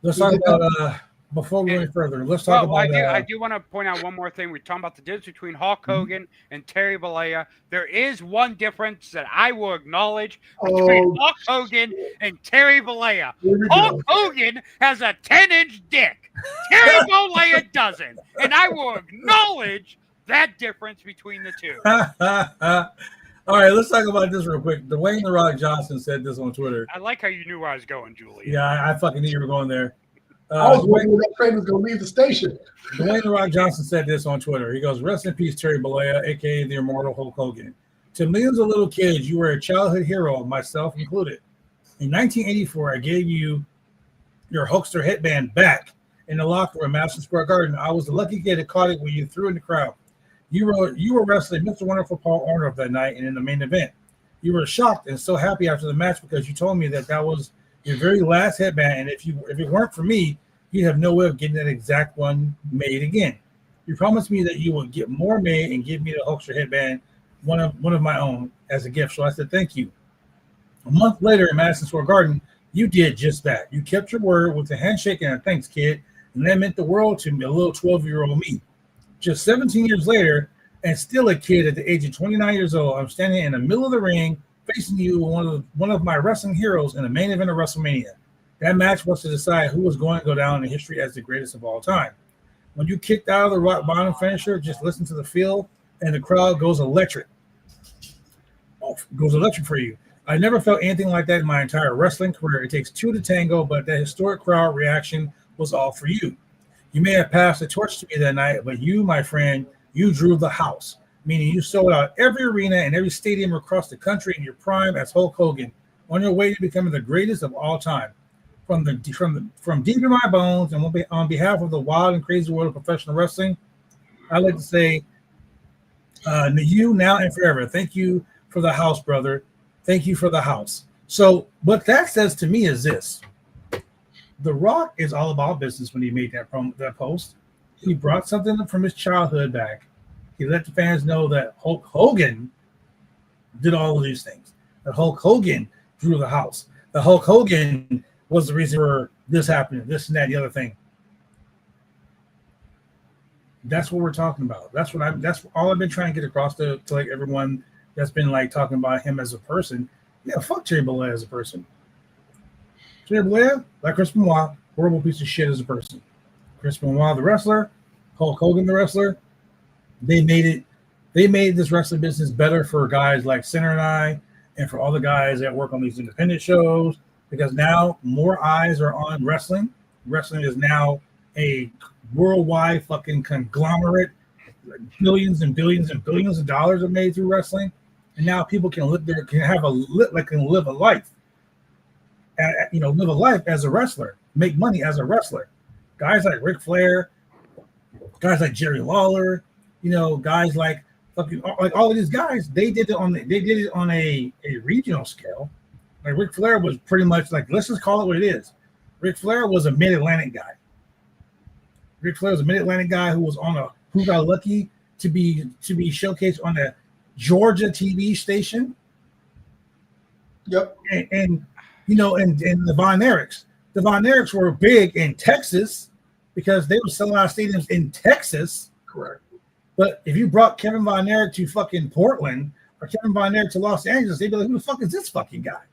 Let's talk about before we go any further. Let's talk about. I do want to point out one more thing. We're talking about the difference between Hulk Hogan and Terry Bollea. There is one difference that I will acknowledge between Hulk Hogan and Terry Bollea. Hulk Hogan has a 10-inch dick. Terry Bollea doesn't, and I will acknowledge that difference between the two. All right, let's talk about this real quick. Dwayne "The Rock" Johnson said this on Twitter. I like how you knew where I was going, Julie. Yeah, I fucking knew you were going there. I was wondering when that train was going to leave the station. Dwayne "The Rock" Johnson said this on Twitter. He goes, "Rest in peace, Terry Bollea, a.k.a. the immortal Hulk Hogan. To millions of little kids, you were a childhood hero, myself included. In 1984, I gave you your Hulkster headband back in the locker room at Madison Square Garden. I was the lucky kid that caught it when you threw in the crowd. You were wrestling Mr. Wonderful Paul Orndorff that night and in the main event. You were shocked and so happy after the match because you told me that was your very last headband, and if it weren't for me, you'd have no way of getting that exact one made again. You promised me that you would get more made and give me the Hulkster headband, one of my own, as a gift. So I said thank you. A month later in Madison Square Garden, you did just that. You kept your word with a handshake and a thanks, kid, and that meant the world to me, a little 12-year-old me. Just 17 years later, and still a kid at the age of 29 years old, I'm standing in the middle of the ring facing you, one of my wrestling heroes in the main event of WrestleMania. That match was to decide who was going to go down in history as the greatest of all time. When you kicked out of the rock bottom finisher, just listen to the feel, and the crowd goes electric. Goes electric for you. I never felt anything like that in my entire wrestling career. It takes two to tango, but that historic crowd reaction was all for you. You may have passed the torch to me that night, but you, my friend, you drew the house, meaning you sold out every arena and every stadium across the country in your prime as Hulk Hogan, on your way to becoming the greatest of all time. From deep in my bones, and on behalf of the wild and crazy world of professional wrestling, I'd like to say, you now and forever. Thank you for the house, brother. Thank you for the house. So what that says to me is this. The Rock is all about business when he made that post. He brought something from his childhood back. He let the fans know that Hulk Hogan did all of these things. That Hulk Hogan drew the house. The Hulk Hogan was the reason for this happening, this and that, the other thing. That's what we're talking about. That's all I've been trying to get across to like everyone that's been like talking about him as a person. Yeah, fuck Terry Bollea as a person. Terry Bollea, like Chris Benoit, horrible piece of shit as a person. Chris Benoit, the wrestler, Hulk Hogan, the wrestler, they made this wrestling business better for guys like Sinner and I, and for all the guys that work on these independent shows, because now more eyes are on wrestling. Wrestling is now a worldwide fucking conglomerate. Billions and billions and billions of dollars are made through wrestling, and now people can live a life. Live a life as a wrestler, make money as a wrestler. Guys like Ric Flair, guys like Jerry Lawler, guys like all of these guys, they did it on a regional scale. Like Ric Flair was pretty much like, let's just call it what it is. Ric Flair was a mid-Atlantic guy. Ric Flair was a mid-Atlantic guy who got lucky to be showcased on the Georgia TV station. Yep. And the Von Erichs. The Von Erichs were big in Texas, because they were selling out stadiums in Texas. Correct. But if you brought Kevin Von Erich to fucking Portland or Kevin Von Erich to Los Angeles, they'd be like, who the fuck is this fucking guy?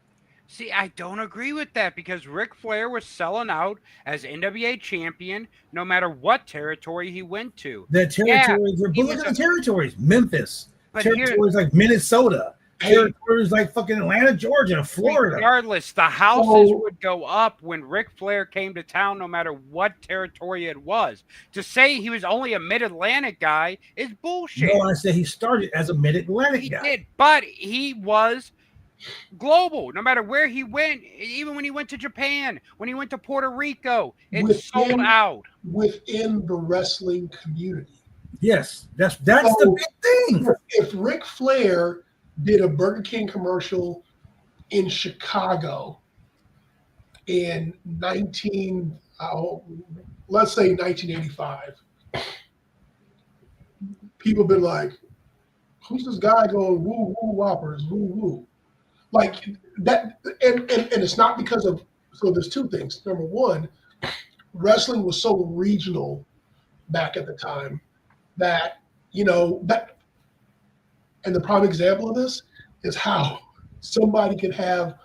See, I don't agree with that because Ric Flair was selling out as NWA champion no matter what territory he went to. The territories were, but look at the territories. Memphis, territories like Minnesota, territories like fucking Atlanta, Georgia, Florida. Regardless, the houses would go up when Ric Flair came to town no matter what territory it was. To say he was only a Mid-Atlantic guy is bullshit. No, I said he started as a Mid-Atlantic guy. He did, but he was global no matter where he went. Even when he went to Japan, when he went to Puerto Rico, it sold out within the wrestling community. Yes, that's the big thing. If Ric Flair did a Burger King commercial in Chicago in let's say 1985, people been like, who's this guy going woo woo whoppers, woo woo? Like that, and it's not because of, so there's two things. Number one, wrestling was so regional back at the time that, and the prime example of this is how somebody can have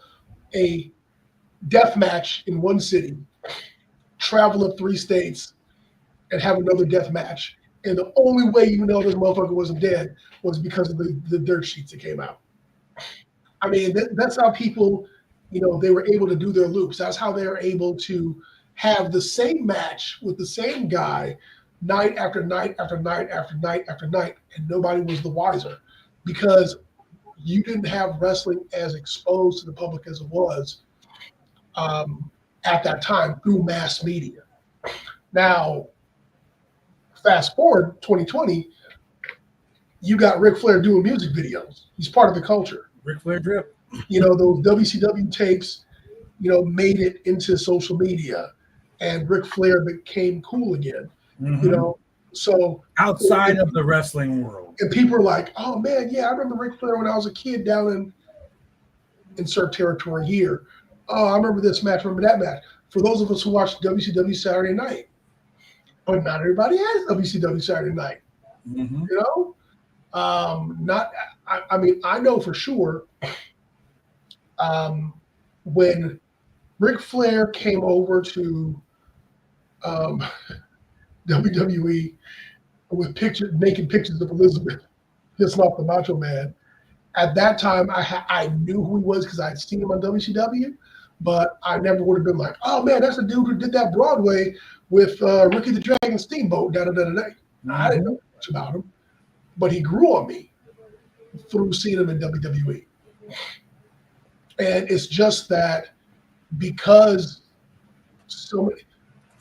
a death match in one city, travel up 3 states, and have another death match. And the only way you know this motherfucker wasn't dead was because of the dirt sheets that came out. I mean, that's how people, they were able to do their loops. That's how they were able to have the same match with the same guy night after night after night after night after night, and nobody was the wiser because you didn't have wrestling as exposed to the public as it was at that time through mass media. Now, fast forward 2020, you got Ric Flair doing music videos. He's part of the culture. Ric Flair drip. Those WCW tapes, made it into social media, and Ric Flair became cool again. Mm-hmm. So outside of the wrestling world, and people are like, "Oh man, yeah, I remember Ric Flair when I was a kid down in insert territory here. Oh, I remember this match, remember that match." For those of us who watched WCW Saturday Night, but not everybody has WCW Saturday Night. Mm-hmm. I know for sure when Ric Flair came over to WWE with naked pictures of Elizabeth pissing off the Macho Man. At that time, I knew who he was because I'd seen him on WCW, but I never would have been like, oh man, that's the dude who did that Broadway with Ricky the Dragon Steamboat. Mm-hmm. I didn't know much about him, but he grew on me through seeing him in WWE. And it's just that because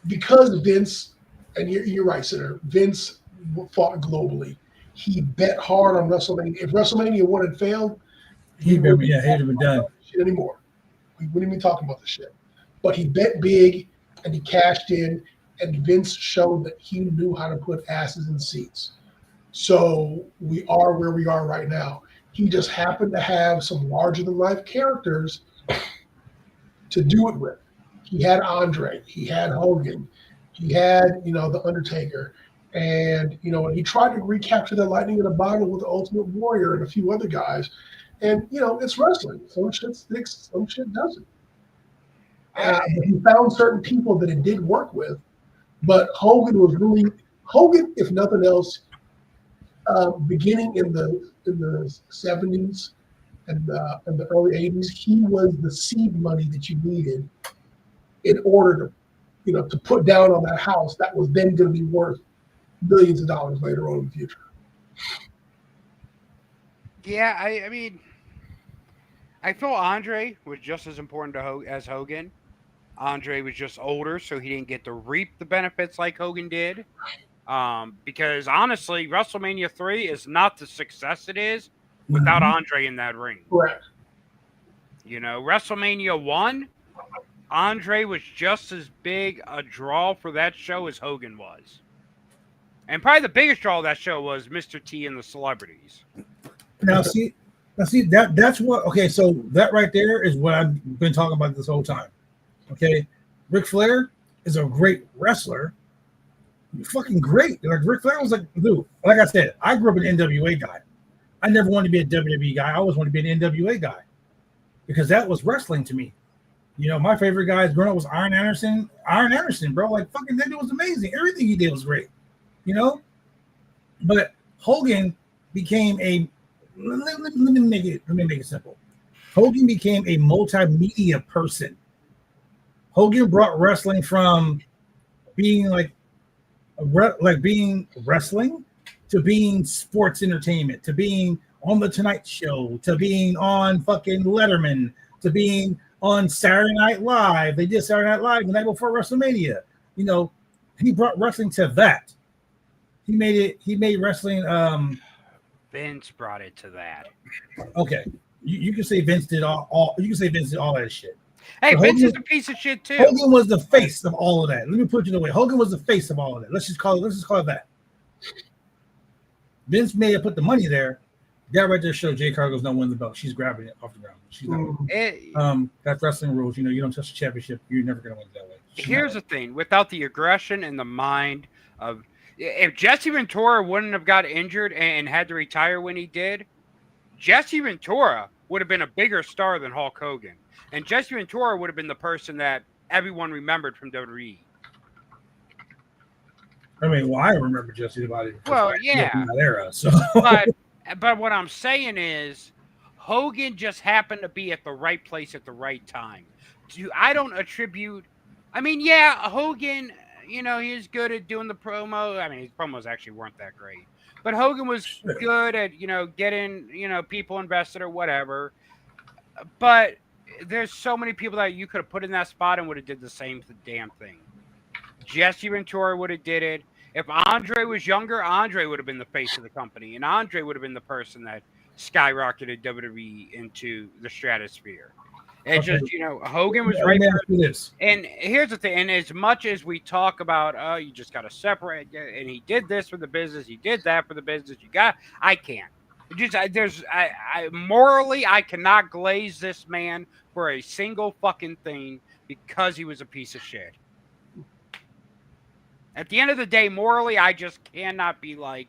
Vince, and you're right, Senator, Vince fought globally. He bet hard on WrestleMania. If WrestleMania 1 had failed, he'd have been done. Shit anymore. We wouldn't even be talking about the shit. But he bet big and he cashed in, and Vince showed that he knew how to put asses in seats. So we are where we are right now. He just happened to have some larger than life characters to do it with. He had Andre, he had Hogan, he had, the Undertaker, and, he tried to recapture the lightning in a bottle with the Ultimate Warrior and a few other guys. And, it's wrestling. Some shit sticks, some shit doesn't. He found certain people that it did work with, but Hogan, if nothing else, beginning in the 70s and the early 80s, he was the seed money that you needed in order to put down on that house that was then going to be worth millions of dollars later on in the future. Yeah, I mean, I feel Andre was just as important as Hogan. Andre was just older, so he didn't get to reap the benefits like Hogan did. Because honestly, WrestleMania 3 is not the success it is without Andre in that ring. Correct. WrestleMania 1, Andre was just as big a draw for that show as Hogan was. And probably the biggest draw of that show was Mr. T and the Celebrities. Now see that's what, okay, so that right there is what I've been talking about this whole time. Okay, Ric Flair is a great wrestler, fucking great. Like Ric Flair was like, dude, like I said, I grew up an NWA guy. I never wanted to be a WWE guy. I always wanted to be an NWA guy because that was wrestling to me. You know, my favorite guys growing up was Arn Anderson. Arn Anderson, bro, like fucking that dude was amazing. Everything he did was great. You know, but Hogan became a. Let me make it simple. Hogan became a multimedia person. Hogan brought wrestling from being being wrestling to being sports entertainment to being on the Tonight Show to being on fucking Letterman to being on Saturday Night Live. They did Saturday Night Live the night before WrestleMania. You know, he brought wrestling to that. He made wrestling. Vince brought it to that. Okay, you can say Vince did all. You can say Vince did all that shit. Hey, But Vince Hogan, is a piece of shit too. Hogan was the face of all of that. Let me put it away. Hogan was the face of all of that. Let's just call it that. Vince may have put the money there. That right there show Jay Cargill's not winning the belt. She's grabbing it off the ground. She's not. That's wrestling rules. You know, you don't touch the championship. You're never gonna win it that way. Here's the thing: without the aggression and the mind of, if Jesse Ventura wouldn't have got injured and had to retire when he did, Jesse Ventura would have been a bigger star than Hulk Hogan, and Jesse Ventura would have been the person that everyone remembered from WWE. I mean, well, I remember Jesse about it. Well, yeah, in that era. So, but what I'm saying is, Hogan just happened to be at the right place at the right time. I don't attribute. I mean, yeah, Hogan, you know, he was good at doing the promo. I mean, his promos actually weren't that great. But Hogan was good at, you know, getting, you know, people invested or whatever. But there's so many people that you could have put in that spot and would have did the same damn thing. Jesse Ventura would have did it. If Andre was younger, Andre would have been the face of the company. And Andre would have been the person that skyrocketed WWE into the stratosphere. It's just, you know, Hogan was right there. And here's the thing. And as much as we talk about, oh, you just got to separate, and he did this for the business, he did that for the business, I can't. Morally, I cannot glaze this man for a single fucking thing because he was a piece of shit. At the end of the day, morally, I just cannot be like,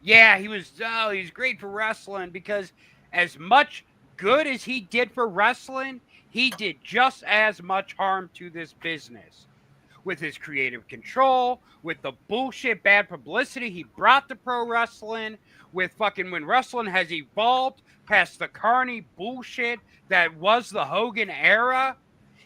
yeah, he's great for wrestling, because as much good as he did for wrestling, he did just as much harm to this business. With his creative control, with the bullshit bad publicity he brought to pro wrestling, with fucking when wrestling has evolved past the carny bullshit that was the Hogan era,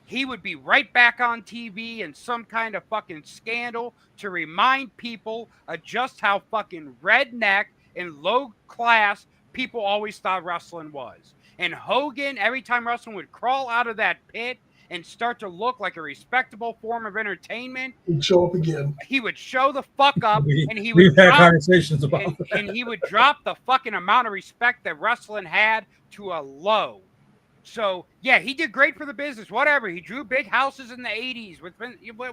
he would be right back on TV in some kind of fucking scandal to remind people of just how fucking redneck and low class people always thought wrestling was. And Hogan, every time wrestling would crawl out of that pit and start to look like a respectable form of entertainment, he'd show up again. He would show the fuck up, and we've had conversations about that. And he would drop the fucking amount of respect that wrestling had to a low. So yeah, he did great for the business. Whatever, he drew big houses in the '80s with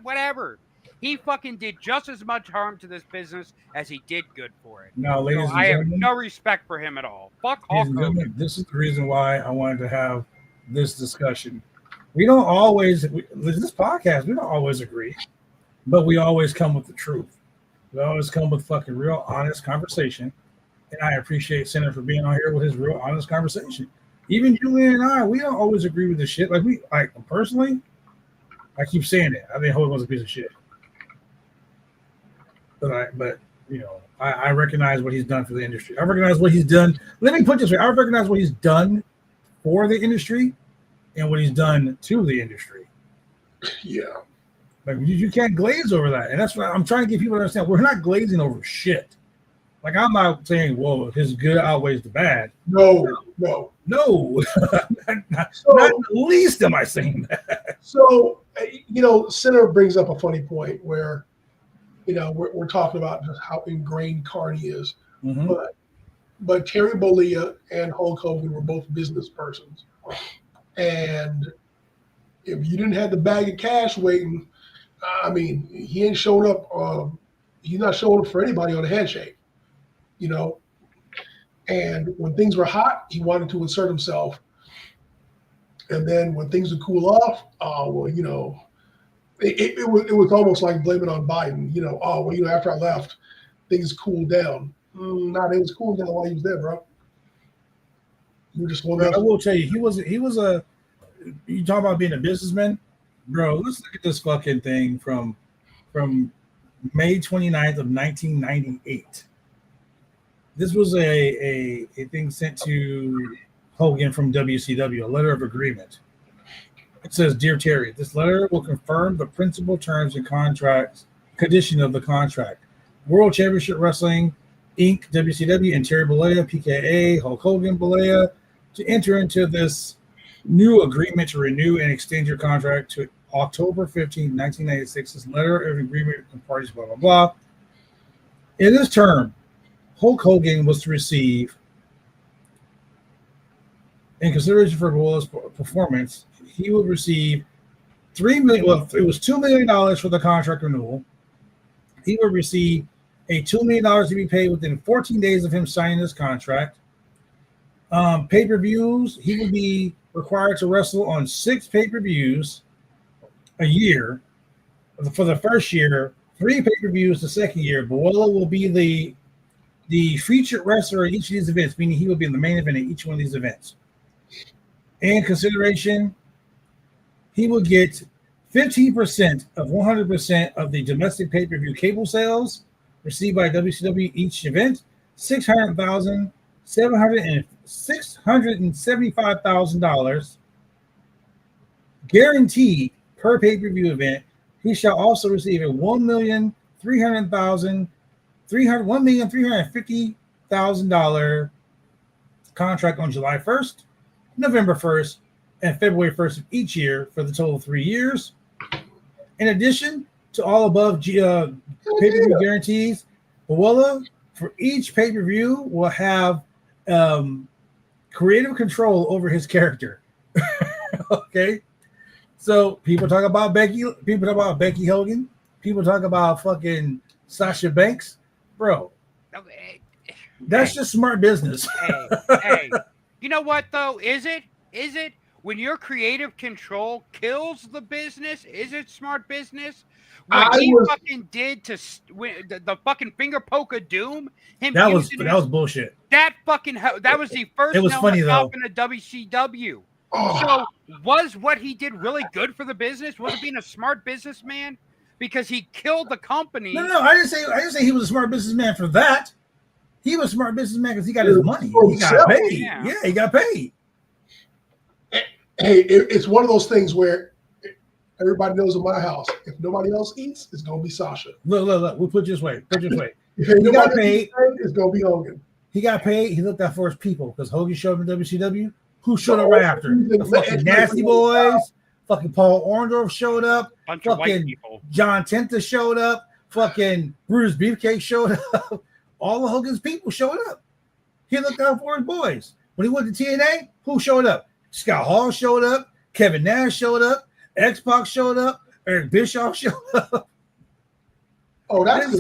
whatever. He fucking did just as much harm to this business as he did good for it. Now, ladies and I have gentlemen, no respect for him at all. Fuck Hulk Hogan. This is the reason why I wanted to have this discussion. We don't always, this podcast, we don't always agree, but we always come with the truth. We always come with fucking real honest conversation. And I appreciate Senator for being on here with his real honest conversation. Even Julian and I, we don't always agree with the shit. Like personally, I keep saying it. I think Hogan was a piece of shit. But you know, I recognize what he's done for the industry. I recognize what he's done. Let me put it this way: I recognize what he's done for the industry and what he's done to the industry. Yeah, like you can't glaze over that, and that's what I'm trying to get people to understand. We're not glazing over shit. Like, I'm not saying, whoa, his good outweighs the bad. No. not the least am I saying that. So, you know, Senator brings up a funny point where, you know, we're talking about just how ingrained Carney is. Mm-hmm. But Terry Bollea and Hulk Hogan were both business persons. And if you didn't have the bag of cash waiting, I mean, he ain't showing up. He's not showing up for anybody on a handshake. You know, and when things were hot, he wanted to insert himself. And then when things would cool off, well, you know, it was almost like blaming on Biden. After I left, things cooled down. Nah, they was cooling down while he was there, bro. You were just one. Bro, I will tell you, he was a. You talk about being a businessman, bro. Let's look at this fucking thing from May 29th of 1998. This was a thing sent to Hogan from WCW, a letter of agreement. It says, "Dear Terry, this letter will confirm the principal terms and condition of the contract. World Championship Wrestling, Inc., WCW, and Terry Bollea, PKA, Hulk Hogan, Bollea, to enter into this new agreement to renew and extend your contract to October 15, 1996. This letter of agreement with parties, blah, blah, blah. In this term, Hulk Hogan was to receive, in consideration for Bolea's performance, he would receive $3 million. Well, it was $2 million for the contract renewal. He would receive a $2 million to be paid within 14 days of him signing this contract. Pay-per-views, he would be required to wrestle on 6 pay-per-views a year for the first year, 3 pay-per-views the second year. Boella will be the featured wrestler at each of these events, meaning he will be in the main event at each one of these events. In consideration, he will get 15% of 100% of the domestic pay-per-view cable sales received by WCW each event, $675,000 guaranteed per pay-per-view event. He shall also receive a $1,350,000 contract on July 1st, November 1st, and February 1st of each year for the total of 3 years. In addition to all above pay-per-view guarantees, Boella, for each pay-per-view, will have creative control over his character." Okay, so people talk about Becky Hogan, people talk about fucking Sasha Banks, bro. Okay. That's just smart business. Hey, you know what though? Is it when your creative control kills the business? Is it smart business? What fucking did to the fucking finger poke of doom? That was bullshit. That was the first. It was funny though. In the WCW. So was what he did really good for the business? Was it being a smart businessman? Because he killed the company. No, I didn't say he was a smart businessman for that. He was a smart businessman because he got his money. He got paid. Yeah, he got paid. Hey, it's one of those things where everybody knows in my house, if nobody else eats, it's gonna be Sasha. Look. We'll put it this way. If he got paid, it's gonna be Hogan. He got paid. He looked out for his people because Hogan showed up in WCW. Who showed up right after? The fucking Nasty Boys. Fucking Paul Orndorff showed up. Bunch of white people. John Tenta showed up. Fucking Brutus Beefcake showed up. All of Hogan's people showed up. He looked out for his boys. When he went to TNA, who showed up? Scott Hall showed up. Kevin Nash showed up. X-Pac showed up. Eric Bischoff showed up. Oh, that's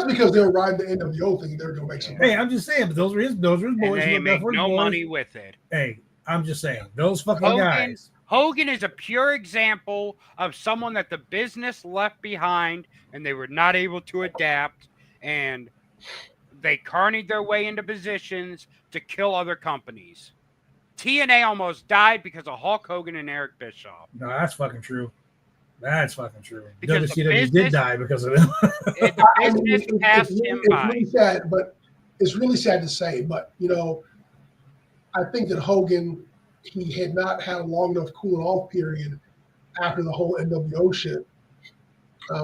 because they were riding the NWO thing. They're gonna make some money. Hey, I'm just saying, but those were his boys. And they make no money with it. Hey, I'm just saying, those fucking guys. Hogan is a pure example of someone that the business left behind, and they were not able to adapt, and they carnied their way into positions to kill other companies. TNA almost died because of Hulk Hogan and Eric Bischoff. No, that's fucking true. That's fucking true. Because WCW did die because of him. The business passed him by. Really sad, but it's really sad to say. But I think that Hogan, he had not had a long enough cooling off period after the whole NWO shit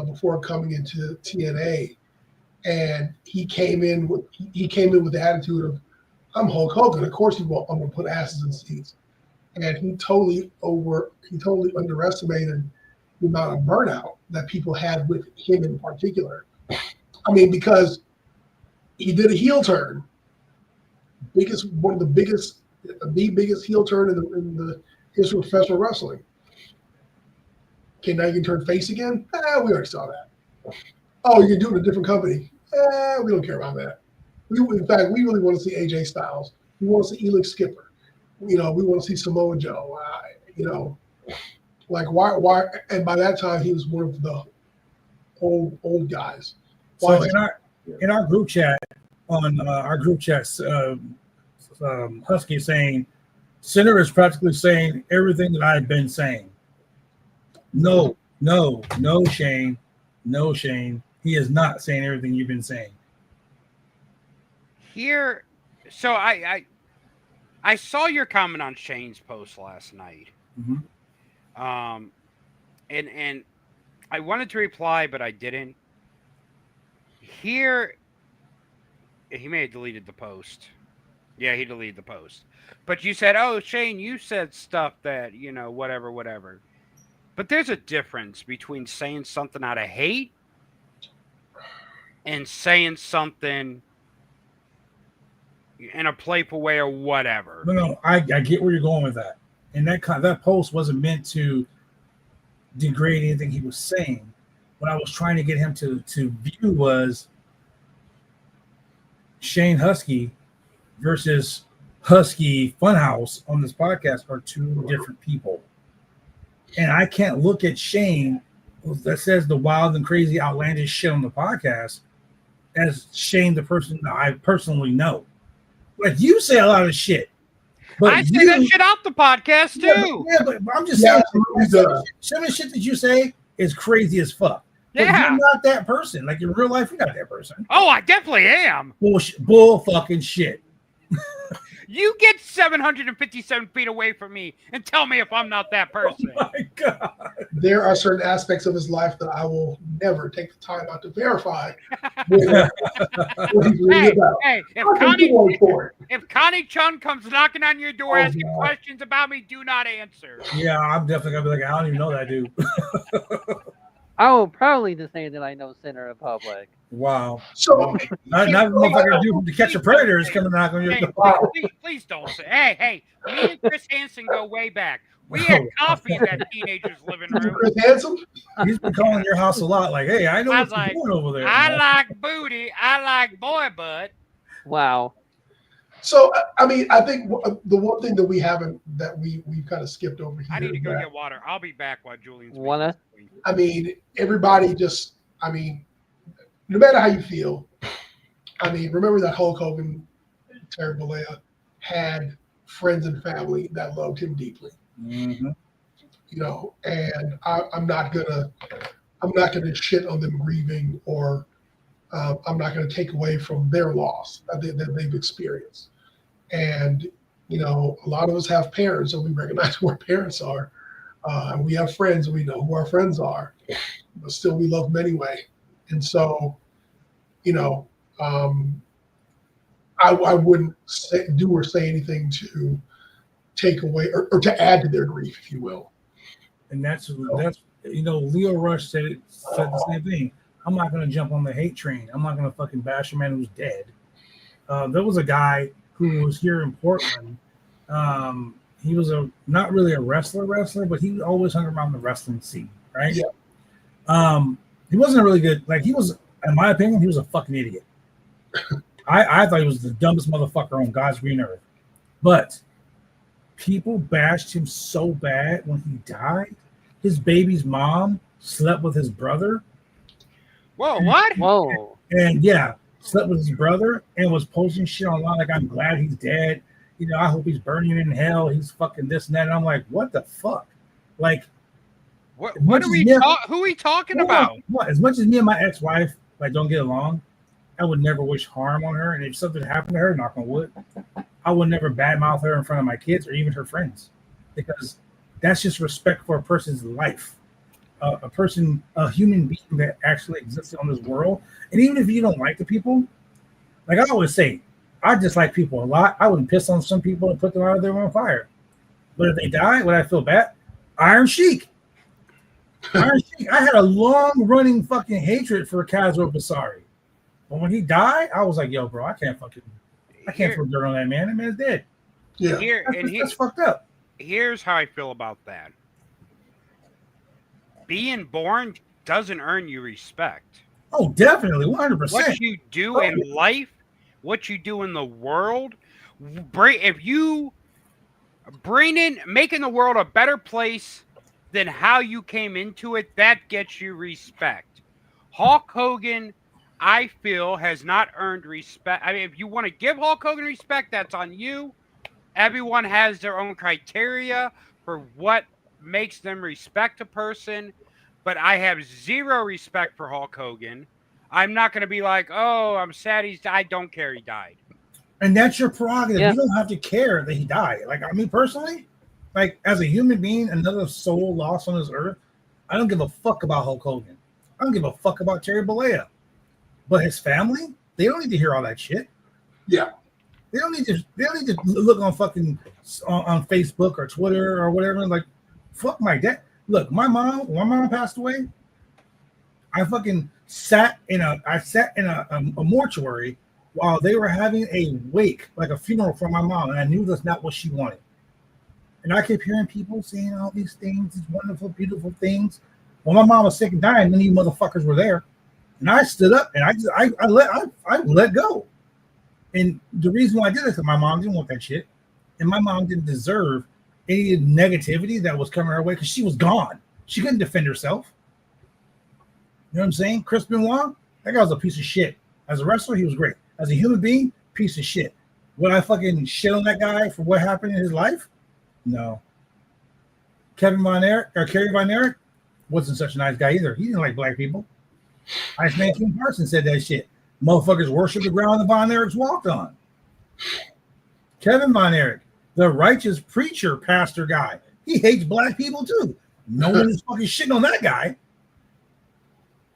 before coming into TNA, and he came in with the attitude of, "I'm Hulk Hogan. Of course, I'm going to put asses in seats," and he totally underestimated the amount of burnout that people had with him in particular. I mean, because he did a heel turn, the biggest heel turn in the history of professional wrestling. Okay, now you can turn face again? We already saw that. Oh, you can do it in a different company? We don't care about that. In fact, we really want to see AJ Styles. We want to see Elix Skipper. We want to see Samoa Joe. Like why? And by that time, he was one of the old guys. So in our group chat on our group chat, Husky is saying, Sinner is practically saying everything that I've been saying. No, Shane. No, Shane. He is not saying everything you've been saying. Here, so I saw your comment on Shane's post last night. Mm-hmm. And I wanted to reply, but I didn't. Here, he may have deleted the post. Yeah, he deleted the post. But you said, "Oh, Shane, you said stuff that, whatever." But there's a difference between saying something out of hate and saying something in a playful way or whatever. No, I get where you're going with that. And that post wasn't meant to degrade anything he was saying. What I was trying to get him to view was Shane Husky versus Husky Funhouse on this podcast are two different people. And I can't look at Shane that says the wild and crazy outlandish shit on the podcast as Shane, the person that I personally know. Like, you say a lot of shit. But I say that shit out the podcast too. Yeah, but I'm just saying some of the shit that you say is crazy as fuck. But Yeah. you're not that person. Like, in real life, you're not that person. Oh, I definitely am. Bull fucking shit. You get 757 feet away from me and tell me if I'm not that person. Oh my God. There are certain aspects of his life that I will never take the time out to verify. What he's really about. Hey, if Connie Chung comes knocking on your door asking questions about me, do not answer. Yeah, I'm definitely gonna be like, I don't even know that dude. I will proudly to say that I know Sinner in public. Wow. So not the motherfucker dude to catch a predator is coming knock on your door. Please don't say. Hey, me and Chris Hansen go way back. We had coffee in that teenager's living room. Chris Hansen? He's been calling your house a lot. Like, hey, I know I what you're doing over there. I like booty. I like boy butt. Wow. So I mean, I think the one thing that we kind of skipped over here. I need to go that, get water. I'll be back while Julian's. I mean, everybody just. I mean, no matter how you feel. I mean, remember that Hulk Hogan, Terry Bollea had friends and family that loved him deeply. Mm-hmm. You know, and I'm not gonna shit on them grieving, or I'm not gonna take away from their loss that they've experienced. And you know, a lot of us have parents, and we recognize who our parents are, and we have friends, and we know who our friends are, but still we love them anyway. And so, you know, I wouldn't do or say anything to take away or to add to their grief, if you will. And that's Leo Rush said the same thing. I'm not gonna jump on the hate train. I'm not gonna fucking bash a man who's dead. There was a guy who was here in Portland. He was not really a wrestler, but he always hung around the wrestling scene, right? Yeah. He wasn't a really good, like, he was, in my opinion, he was a fucking idiot. I thought he was the dumbest motherfucker on God's green earth. But people bashed him so bad when he died. His baby's mom slept with his brother. Whoa, what? Whoa. And yeah, slept with his brother and was posting shit online like, I'm glad he's dead. You know, I hope he's burning in hell. He's fucking this and that. And I'm like, what the fuck? Like, What are we who are we talking about? What? As much as me and my ex-wife like don't get along, I would never wish harm on her. And if something happened to her, knock on wood, I would never badmouth her in front of my kids or even her friends, because that's just respect for a person's life, a human being that actually existed on this world. And even if you don't like the people, like I always say, I dislike people a lot. I wouldn't piss on some people and put them out of their own fire. But if they die, would I feel bad? Iron Sheik. I had a long-running fucking hatred for Kazro Basari. But when he died, I was like, yo, bro, I can't throw dirt on that man. That man's dead. Yeah. That's fucked up. Here's how I feel about that. Being born doesn't earn you respect. Oh, definitely, 100%. What you do in life, what you do in the world, if you making the world a better place then how you came into it, that gets you respect. Hulk Hogan, I feel, has not earned respect. I mean, if you want to give Hulk Hogan respect, that's on you. Everyone has their own criteria for what makes them respect a person, but I have zero respect for Hulk Hogan. I'm not going to be like, oh, I'm sad I don't care he died. And that's your prerogative. Yeah. You don't have to care that he died. Like, I mean, personally, like, as a human being, another soul lost on this earth, I don't give a fuck about Hulk Hogan. I don't give a fuck about Terry Bollea. But his family, they don't need to hear all that shit. Yeah. They don't need to look on fucking on Facebook or Twitter or whatever. Like, fuck my dad. Look, when my mom passed away, I fucking sat in a mortuary while they were having a wake, like a funeral for my mom, and I knew that's not what she wanted. And I kept hearing people saying all these things, these wonderful, beautiful things. When my mom was sick and dying, none of you motherfuckers were there. And I stood up and I let go. And the reason why I did it is because my mom didn't want that shit. And my mom didn't deserve any negativity that was coming her way because she was gone. She couldn't defend herself. You know what I'm saying? Chris Benoit, that guy was a piece of shit. As a wrestler, he was great. As a human being, piece of shit. Would I fucking shit on that guy for what happened in his life? No. Kerry Von Erich wasn't such a nice guy either. He didn't like black people. Iceman King Parsons said that shit. Motherfuckers worship the ground the Von Erichs walked on. Kevin Von Erich, the righteous preacher pastor guy. He hates black people too. No one is fucking shitting on that guy.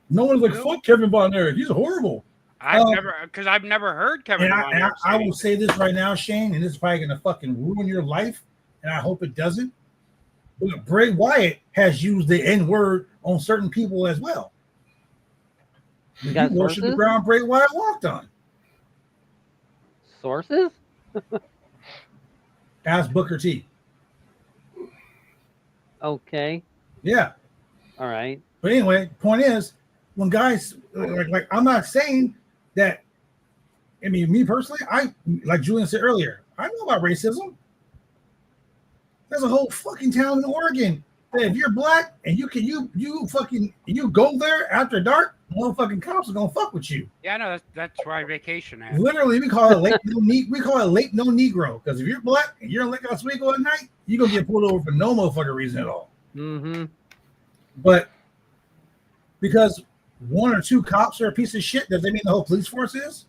No one's like, fuck Kevin Von Erich. He's horrible. I've never heard Kevin Von Erich. I will say this right now, Shane, and this is probably going to fucking ruin your life, and I hope it doesn't. But Bray Wyatt has used the N-word on certain people as well. You got worship the sources? ground Bray Wyatt walked on. Sources? Ask Booker T. Okay. Yeah. All right. But anyway, point is, when guys like I'm not saying that. I mean, me personally, I like Julian said earlier. I know about racism. There's a whole fucking town in Oregon that if you're black and you go there after dark, motherfucking cops are gonna fuck with you. Yeah, no, that's where I vacation at. Literally, we call it late no Negro because if you're black and you're in Lake Oswego at night, you're gonna get pulled over for no motherfucking reason at all. Mm-hmm. But because one or two cops are a piece of shit, does that mean the whole police force is?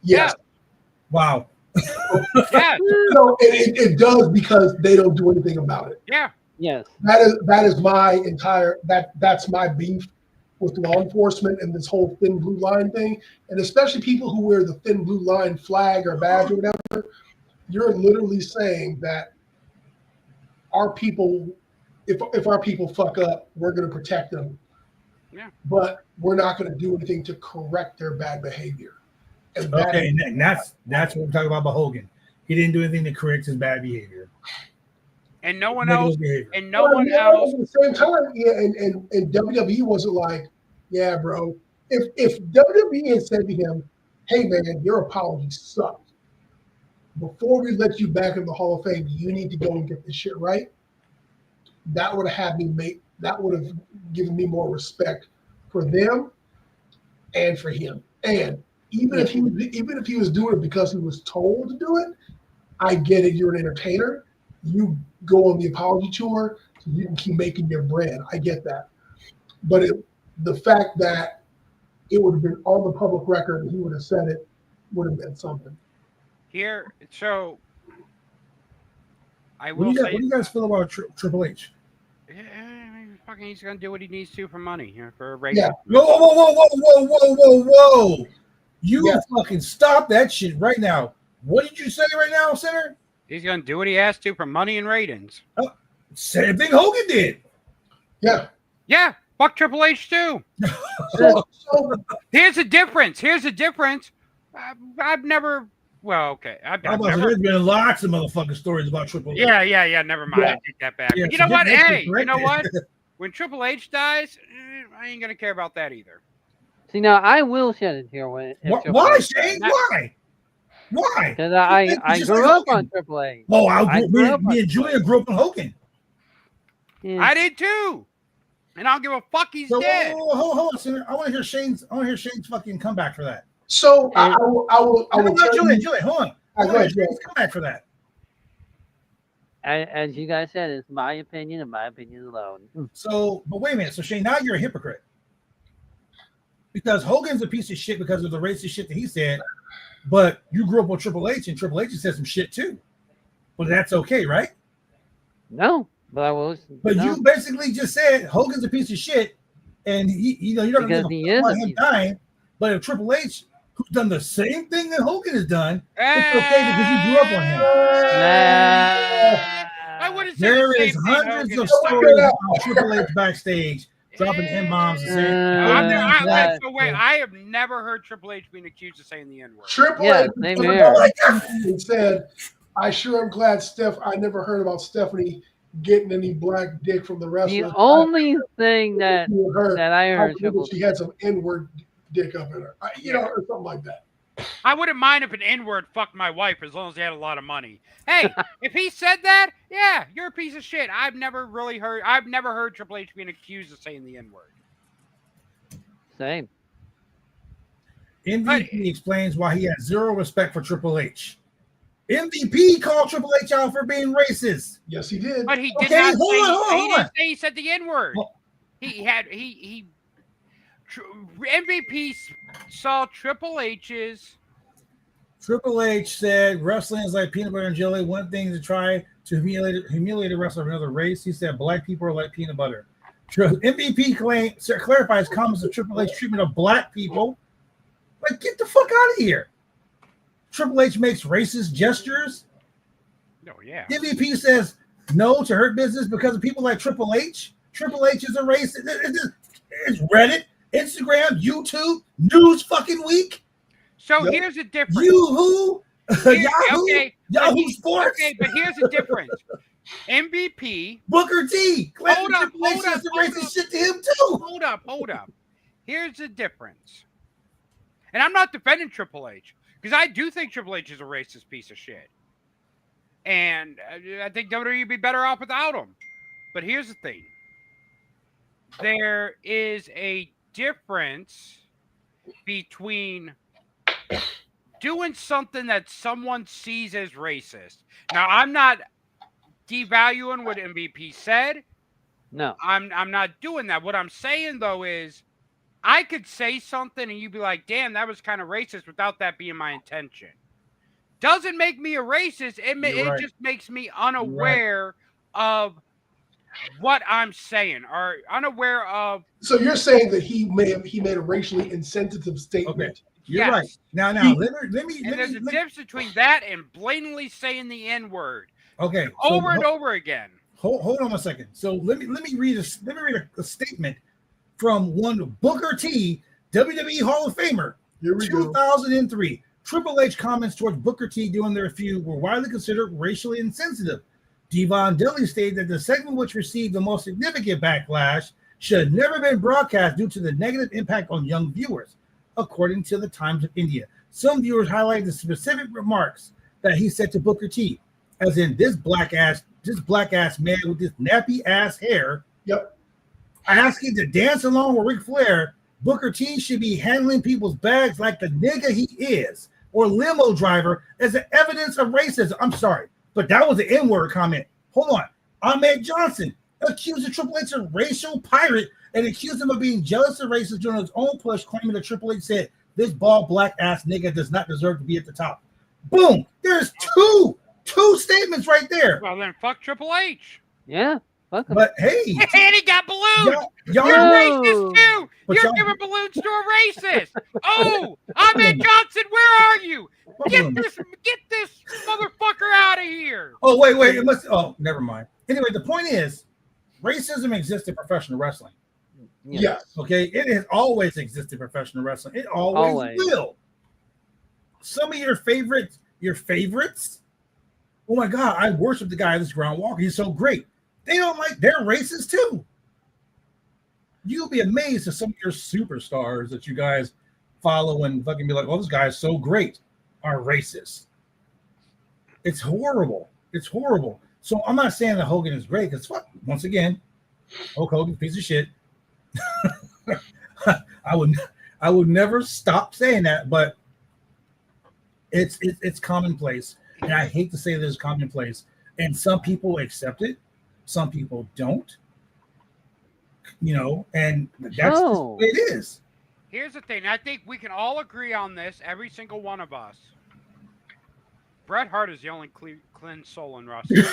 Yes. Wow. Yeah. No, it does because they don't do anything about it. Yeah. Yes. That is my entire that's my beef with law enforcement and this whole thin blue line thing, and especially people who wear the thin blue line flag or badge or whatever. You're literally saying that our people, if our people fuck up, we're going to protect them. Yeah. But we're not going to do anything to correct their bad behavior. And That's what we're talking about Hogan. He didn't do anything to correct his bad behavior. And no one Negative else. behavior. And no one else. At the same time, yeah, and WWE wasn't like, yeah, bro. If WWE had said to him, hey man, your apology sucked. Before we let you back in the Hall of Fame, you need to go and get this shit right. That would have given me more respect for them and for him. And even if he was doing it because he was told to do it, I get it. You're an entertainer. You go on the apology tour so you can keep making your brand. I get that. But the fact that it would have been on the public record and he would have said it would have been something. Here, so I What will do say. you guys feel about Triple H? Fucking, he's gonna do what he needs to for money, for a rating. Yeah. Whoa. You Yeah. fucking stop that shit right now. What did you say right now, Senator? He's gonna do what he has to for money and ratings. Same thing Hogan did. Yeah. Yeah, fuck Triple H too. So Here's the difference. I've never. Well, okay. I've never. There's been lots of motherfucking stories about Triple H. Yeah. Never mind. Yeah. I take that back. Yeah, But you so know what? get Hey, you know corrected. what? When Triple H dies, I ain't gonna care about that either. See, now I will shed a tear when. Why, Shane? Why? Why? Because I Just grew like up Hogan. on Triple H. Oh, I grew up on me and Julia grew up on Hogan. Yeah. I did too. And I don't give a fuck. He's So dead. hold on, Senator. I want to hear Shane's fucking comeback for that. So I And- will No, tell Julian, you. hold on. I I go want ahead, to hear Shane's comeback for that. As you guys said, it's my opinion and my opinion alone. So, but wait a minute. So Shane, now you're a hypocrite because Hogan's a piece of shit because of the racist shit that he said. But you grew up with Triple H, and Triple H said some shit too. But that's okay, right? No, but I was. But no, you basically just said Hogan's a piece of shit, and you're not gonna Because give he a is fuck a about him piece of dying. But if Triple H, who's done the same thing that Hogan has done, it's okay because you grew up on him. I wouldn't say the There same is thing, hundreds Hogan. of stories about Triple H backstage dropping M-bombs and saying, I have never heard Triple H being accused of saying the N-word. Triple Yeah, H same here. said, "I sure am glad I never heard about Stephanie getting any black dick from the The wrestler. only thing that her, that I I heard believe Triple she had some N-word dick up in her, or something like that." I wouldn't mind if an N-word fucked my wife as long as he had a lot of money. Hey, if he said that, yeah, you're a piece of shit. I've never heard Triple H being accused of saying the N-word. same. MVP explains why he has zero respect for Triple H. MVP called Triple H out for being racist. Yes, he did. But he did Okay, not hold say, on, hold he on. didn't say he said the N-word. Well- MVP saw Triple H's. Triple H said wrestling is like peanut butter and jelly. One thing to try to humiliate a wrestler of another race. He said black people are like peanut butter. MVP clarifies comments of Triple H treatment of black people. Like, get the fuck out of here. Triple H makes racist gestures. Oh, yeah. MVP says no to hurt business because of people like Triple H. Triple H is a racist. It's Reddit, Instagram, YouTube, News fucking Week. So Yep. here's the difference. Yahoo, Yahoo Sports. Okay, but here's the difference. MVP. Booker T. Hold up, Triple H hold says up, some hold racist up. shit to him too. Hold up. Here's the difference. And I'm not defending Triple H because I do think Triple H is a racist piece of shit. And I think WWE would be better off without him. But here's the thing. There is a difference between doing something that someone sees as racist. Now, I'm not devaluing what MVP said. No. I'm not doing that. What I'm saying, though, is I could say something and you'd be like, damn, that was kind of racist without that being my intention. Doesn't make me a racist. It just makes me unaware of what I'm saying or unaware of. So you're saying that he made a racially insensitive statement. Okay, you're Yes. right. Now, let me. There's a difference between that and blatantly saying the N-word. Okay. Over and over again. Hold on a second. So let me read a statement from one Booker T, WWE Hall of Famer, Here we go. 2003. Triple H comments towards Booker T during their feud were widely considered racially insensitive. Devon Dilley stated that the segment which received the most significant backlash should have never been broadcast due to the negative impact on young viewers, according to the Times of India. Some viewers highlighted the specific remarks that he said to Booker T, as in this black ass man with this nappy ass hair. Yep. Asking to dance along with Ric Flair, Booker T should be handling people's bags like the nigga he is, or limo driver, as an evidence of racism. I'm sorry, but that was an N-word comment. Hold on. Ahmed Johnson accused of Triple H of racial pirate and accused him of being jealous of racism during his own push, claiming that Triple H said, this bald black ass nigga does not deserve to be at the top. Boom. There's two statements right there. Well, then fuck Triple H. Yeah. Fuck him. But hey, And he got balloons. y'all You're No. racist too. But You're y'all- giving balloons to a racist. Oh, Ahmed Johnson, where are you? Get this motherfucker out of here. Oh, wait. It must. Oh, never mind. Anyway, the point is, racism exists in professional wrestling. Yes. Okay, it has always existed in professional wrestling. It always will. Some of your favorites. Oh my God, I worship the guy that's ground walker. He's so great. They don't like. They're racist too. You'll be amazed at some of your superstars that you guys follow and fucking be like, "Oh, this guy is so great," are racist. It's horrible. So I'm not saying that Hogan is great because once again, Hulk Hogan, piece of shit. I would never stop saying that, but it's commonplace, and I hate to say that it's commonplace. And some people accept it, some people don't. And that's just the way it is. Here's the thing. I think we can all agree on this, every single one of us. Bret Hart is the only clean soul in wrestling.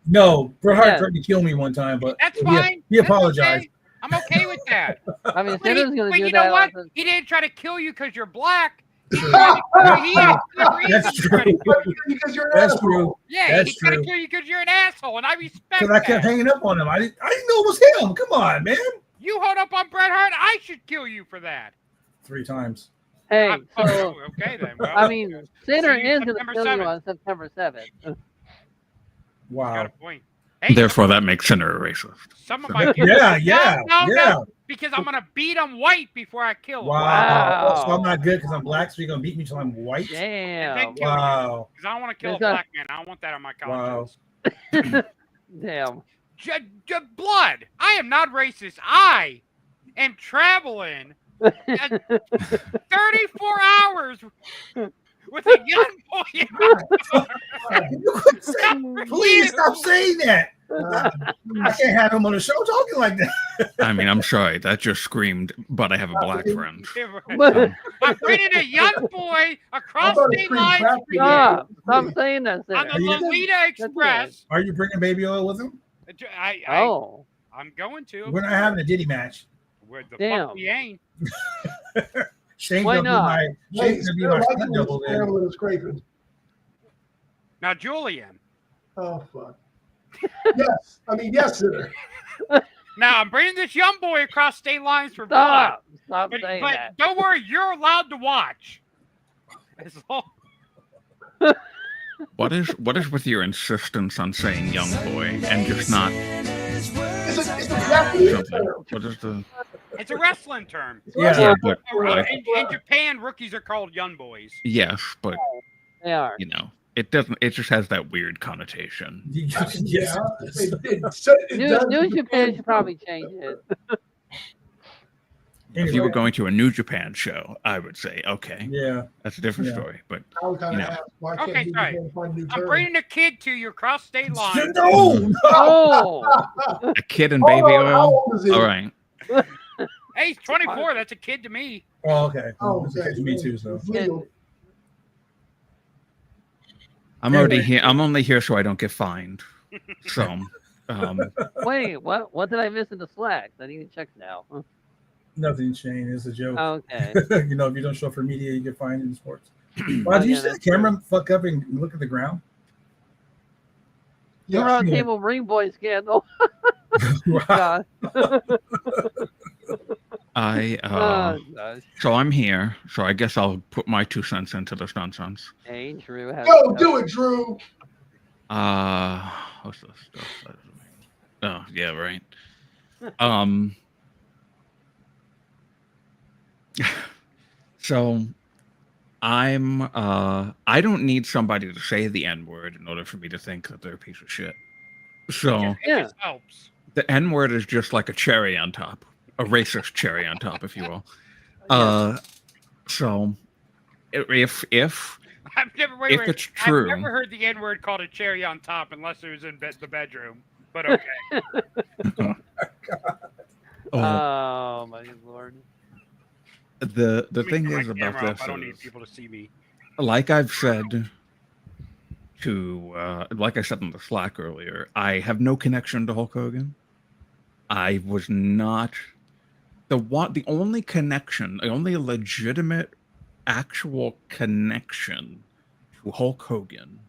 No, Bret Hart tried to kill me one time, but that's fine. He apologized. Okay. I'm okay with that. I mean, Sinner's going to do you that. Know what? He didn't try to kill you because you're black. That's true. Because you're That's true. Yeah, he tried to kill you because you're an asshole, and I respect that. Because I kept hanging up on him. I didn't know it was him. Come on, man. You hold up on Bret Hart. I should kill you for that. 3 times. Hey, so okay then. Well, I mean, Sinner is going to kill you on September 7th. Wow. Got a point. Hey, therefore, that makes Sinner a racist. Some of my people, no, because I'm gonna beat him white before I kill him. Wow. So I'm not good because I'm black. So you're gonna beat me till I'm white. Damn. Wow. Because I don't want to kill a black man. I don't want that on my conscience. Wow. Damn. Blood. I am not racist. I am traveling 34 hours with a young boy in my car. Please stop saying that. I can't have him on the show talking like that. I mean, I'm sorry. That just screamed, but I have a black friend. I'm bringing a young boy across state lines. Stop saying that. On the Lolita Express. Are you bringing Baby Oil with him? I'm going to. We're not having a Diddy match. Where the fuck we ain't. Shane's gonna be my stunt double there. Now, Julian. Oh, fuck. Yes. I mean, yes, sir. Now, I'm bringing this young boy across state lines for blood. Stop saying but that. Don't worry, you're allowed to watch. As long... What is with your insistence on saying young boy and just not? It's a Japanese term. What is the? It's a wrestling term. Yeah, but in Japan, rookies are called young boys. Yes, but they are. It doesn't. It just has that weird connotation. Yes. New Japan should probably change it. If you were going to a New Japan show, I would say, okay, yeah, that's a different story. But okay, sorry. I'm bringing a kid to you across state lines. No. A kid and Baby Oil. All right. Hey, he's 24. That's a kid to me. Oh, okay. Okay. Me too. So I'm already here. I'm only here so I don't get fined. So. Wait, what did I miss in the slacks? I need to check now. Nothing, Shane. It's a joke. Okay. If you don't show up for media, you get fined in sports. Wow, did you see the camera fuck up and look at the ground? The Roundtable Ring Boy scandal. God. So I'm here. So I guess I'll put my 2 cents into this nonsense. Hey, Drew. Go do it, Drew. What's this stuff? Oh, yeah, right. So I don't need somebody to say the N-word in order for me to think that they're a piece of shit. So it helps. The N-word is just like a cherry on top, a racist cherry on top, if you will. So if I've never it's true, I've never heard the N-word called a cherry on top unless it was in the bedroom. But okay. Oh my Lord. The thing is about this, I don't need people to see me. Like I've said like I said in the Slack earlier, I have no connection to Hulk Hogan. I was not the only connection, the only legitimate, actual connection to Hulk Hogan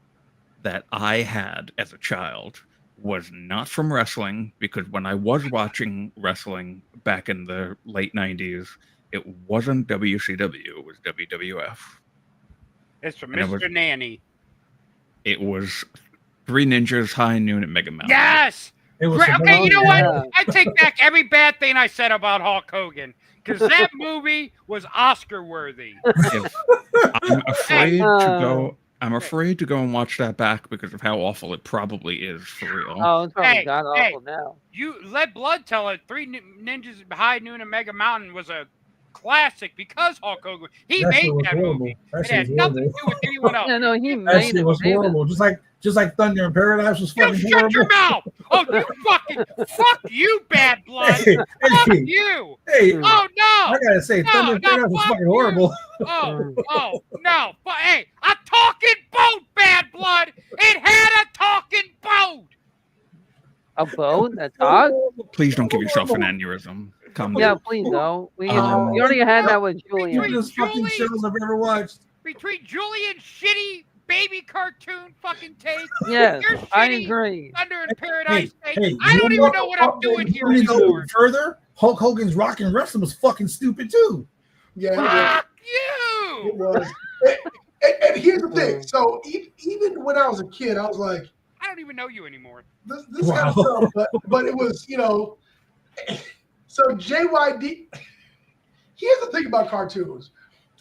that I had as a child was not from wrestling, because when I was watching wrestling back in the late 90s, it wasn't WCW, it was WWF. It's from Mr. Nanny. It was Three Ninjas, High Noon, and Mega Mountain. Yes! Okay, you know what? I take back every bad thing I said about Hulk Hogan, because that movie was Oscar-worthy. I'm afraid to go... I'm afraid to go and watch that back because of how awful it probably is for real. Oh, it's probably Hey, god awful now. You let Blood tell it. Ninjas High Noon and Mega Mountain was a classic because Hulk Hogan. He That made shit was that horrible. movie. That It shit had was nothing to horrible. do with anyone else. Yeah, no, he That made shit it was famous. horrible. Just like Thunder in Paradise was You fucking shut horrible. your mouth! Oh, you fucking fuck you, Bad Blood! Hey, Fuck hey, you! hey, Oh I no! gotta say, Thunder in Paradise was fuck fucking you. horrible. Oh no! But hey, a talking boat, Bad Blood. It had a talking boat. A boat? A dog? Please don't give yourself an aneurysm. Calm Yeah, down. please don't. We Um, already had that with Julian. Stupidest fucking shows I've ever watched. Between Julian's shitty baby cartoon fucking take, Yes, your I shitty agree. Thunder in Paradise take, I I don't even know what I'm doing here Let me go anymore. further. Hulk Hogan's Rock and Wrestling was fucking stupid too. Yeah, Fuck it you! was. And here's the thing. So even when I was a kid, I was like, I don't even know you anymore. this kind of stuff. But it was, so JYD. Here's the thing about cartoons.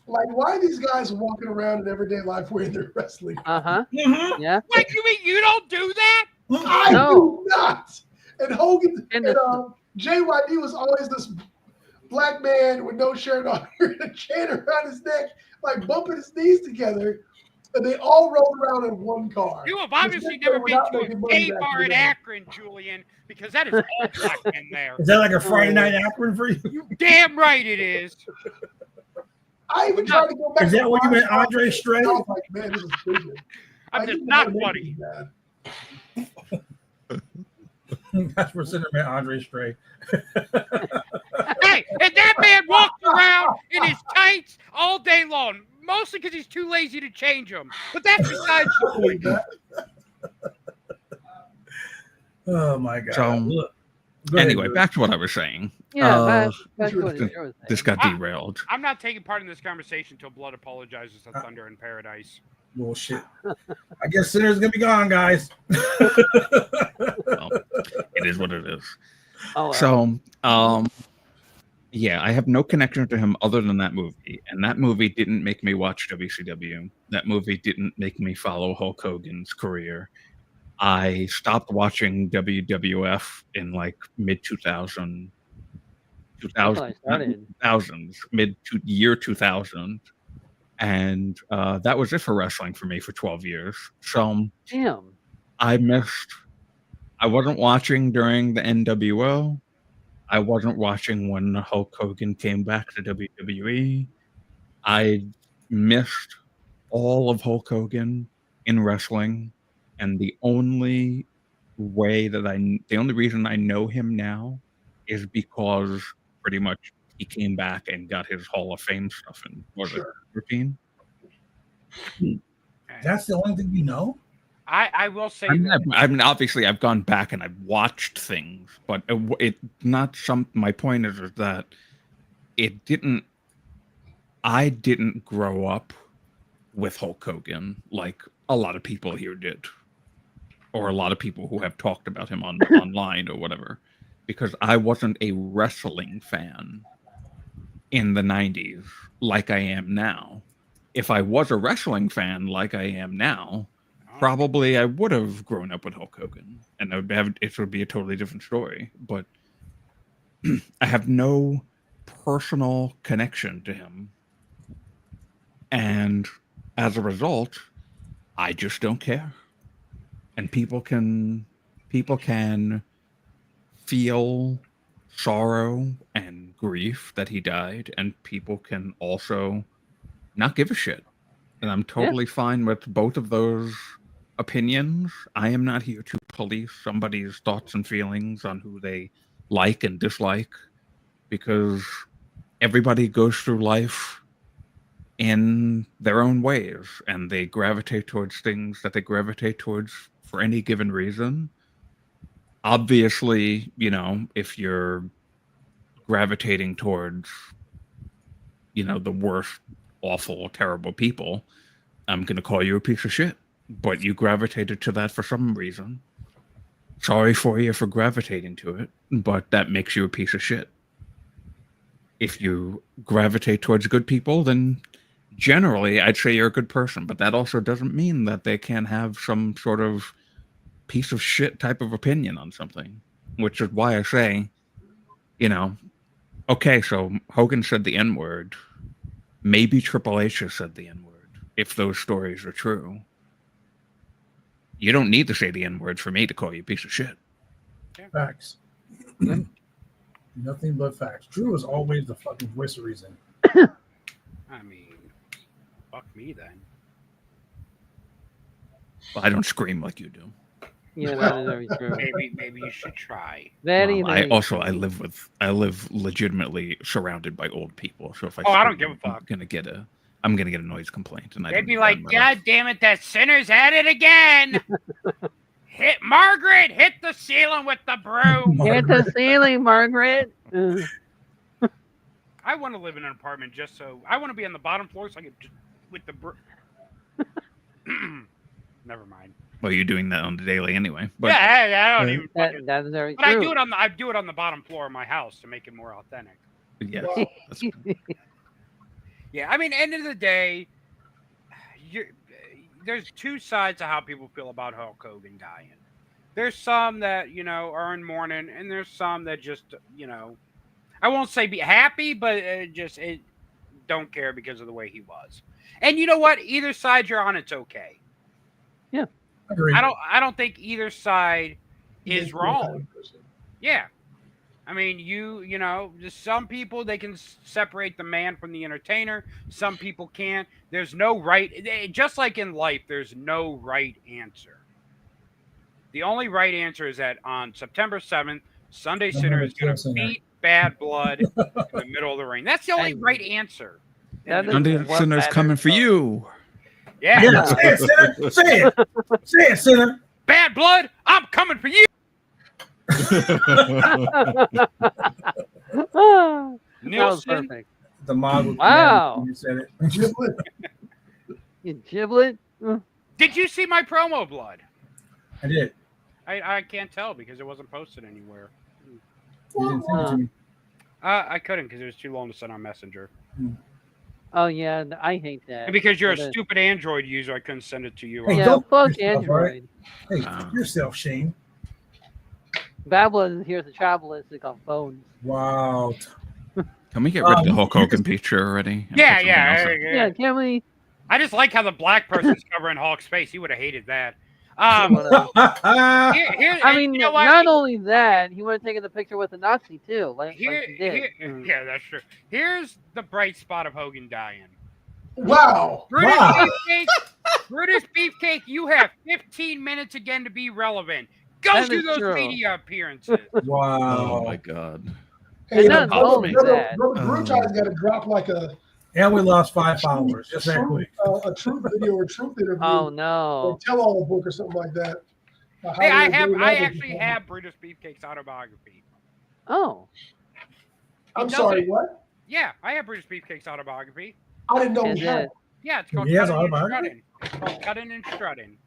Like, why are these guys walking around in everyday life wearing their wrestling? Uh-huh. Mm-hmm. Yeah. Wait, you mean you don't do that? I No. do not. And Hogan And and JYD was always this black man with no shirt on, with a chain around his neck, like bumping his knees together, and they all rolled around in one car. You have obviously never been to a gay bar in Akron, Julian, because that is all black men there. Is that like a Friday night Akron for you? You damn right it is. I even tried to go back. Is that when you met Andre Stray? I was like, man, this is stupid. I'm just not funny. That's where Center met Andre Stray. Hey, and that man walks around in his tights all day long, mostly because he's too lazy to change them. But that's besides the point. Oh my god. So, Look. Go ahead, anyway, Bruce. back to what I was saying. Yeah, that's what th- it was. This got Ah. derailed. I'm not taking part in this conversation until Blood apologizes to Thunder in Paradise. Bullshit. I guess Center's gonna be gone, guys. Well, it is what it is. Oh, well. So, yeah, I have no connection to him other than that movie, and that movie didn't make me watch WCW. That movie didn't make me follow Hulk Hogan's career. I stopped watching WWF in like mid 2000s, year 2000, and that was it for wrestling for me for 12 years. So Damn. I wasn't watching during the NWO. I wasn't watching when Hulk Hogan came back to WWE. I missed all of Hulk Hogan in wrestling, and the only reason I know him now is because pretty much he came back and got his Hall of Fame stuff in routine. That's the only thing you know? I will say I that. mean, obviously, I've gone back and I've watched things, but it not some. My point is that it didn't. I didn't grow up with Hulk Hogan like a lot of people here did, or a lot of people who have talked about him online or whatever, because I wasn't a wrestling fan in the 90s like I am now. If I was a wrestling fan like I am now, probably I would have grown up with Hulk Hogan, and it would be a totally different story. But I have no personal connection to him, and as a result, I just don't care. And people can feel sorrow and grief that he died, and people can also not give a shit. And I'm totally fine with both of those opinions. I am not here to police somebody's thoughts and feelings on who they like and dislike, because everybody goes through life in their own ways, and they gravitate towards things that they gravitate towards for any given reason. Obviously, if you're gravitating towards, the worst, awful, terrible people, I'm going to call you a piece of shit. But you gravitated to that for some reason. Sorry for you for gravitating to it, but that makes you a piece of shit. If you gravitate towards good people, then generally, I'd say you're a good person, but that also doesn't mean that they can have some sort of piece of shit type of opinion on something, which is why I say, okay, so Hogan said the N-word. Maybe Triple H has said the N-word, if those stories are true. You don't need to say the N-word for me to call you a piece of shit. Facts. Nothing but facts. Drew is always the fucking voice of reason. I mean, fuck me then. Well, I don't scream like you do. Yeah, that is very true. Maybe you should try. Very, Well, very I true. live legitimately surrounded by old people. So if I I don't scream, give a fuck. I'm gonna get a noise complaint, and They'd be like, "God damn it, that sinner's at it again!" Hit Margaret, hit the ceiling with the broom. Hit the ceiling, Margaret. I want to live in an apartment just so I want to be on the bottom floor so I can just with the broom. Never mind. Well, you're doing that on the daily anyway. But I don't even. That is very But true. I do it on the bottom floor of my house to make it more authentic. yeah, Wow. that's good. Yeah, I mean, end of the day, there's two sides to how people feel about Hulk Hogan dying. There's some that are in mourning, and there's some that just I won't say be happy, but don't care because of the way he was. And you know what? Either side you're on, it's okay. Yeah, Agreed. I don't think either side is He's wrong. kind of person. Yeah. I mean, just some people, they can separate the man from the entertainer. Some people can't. There's no right. Just like in life, there's no right answer. The only right answer is that on September 7th, Sunday Sinner is going to beat Bad Blood in the middle of the ring. That's the only right answer. That is Sunday what Sinner's matters coming for most. you. Yeah. Yeah, say it, sinner. Say it. Say it, sinner. Bad Blood, I'm coming for you. That was Nielsen. perfect. The mod was Wow. when you said it. Giblet. You giblet. Did you see my promo, Blood? I did. I can't tell because it wasn't posted anywhere. You didn't send it to me. I couldn't because it was too long to send on Messenger. Oh yeah, I hate that. And because you're a That is- stupid Android user, I couldn't send it to you. Hey, Yeah, don't fuck push yourself, all right? Android. Hey, fuck yourself, Shane. Babylon here's a travelistic on phones. Wow. Can we get rid of the Hulk Hogan picture already? and Yeah, put something else up? Yeah, can we? I just like how the black person's covering Hulk's face. He would have hated that. Whatever. Here, I and mean, you know what? not only that, he would have taken the picture with the Nazi too, like he did. Yeah, that's true. Here's the bright spot of Hogan dying. Wow. Brutus Wow. Beefcake, Brutus Beefcake, you have 15 minutes again to be relevant. Go That do is those true. media appearances. Wow. Oh my god. Hey, not only that. Bruchai's got to drop like a And we lost 5 followers just that quick. a truth video or truth interview. Oh Or no! tell all book or something like that. Hey, I actually have Brutus Beefcake's autobiography. Oh, I'm He sorry, doesn't- what? Yeah, I have Brutus Beefcake's autobiography. I didn't know is he had. it Yeah, it's called He has Cutting and autobiography? Strutting. It's called Cutting and Strutting.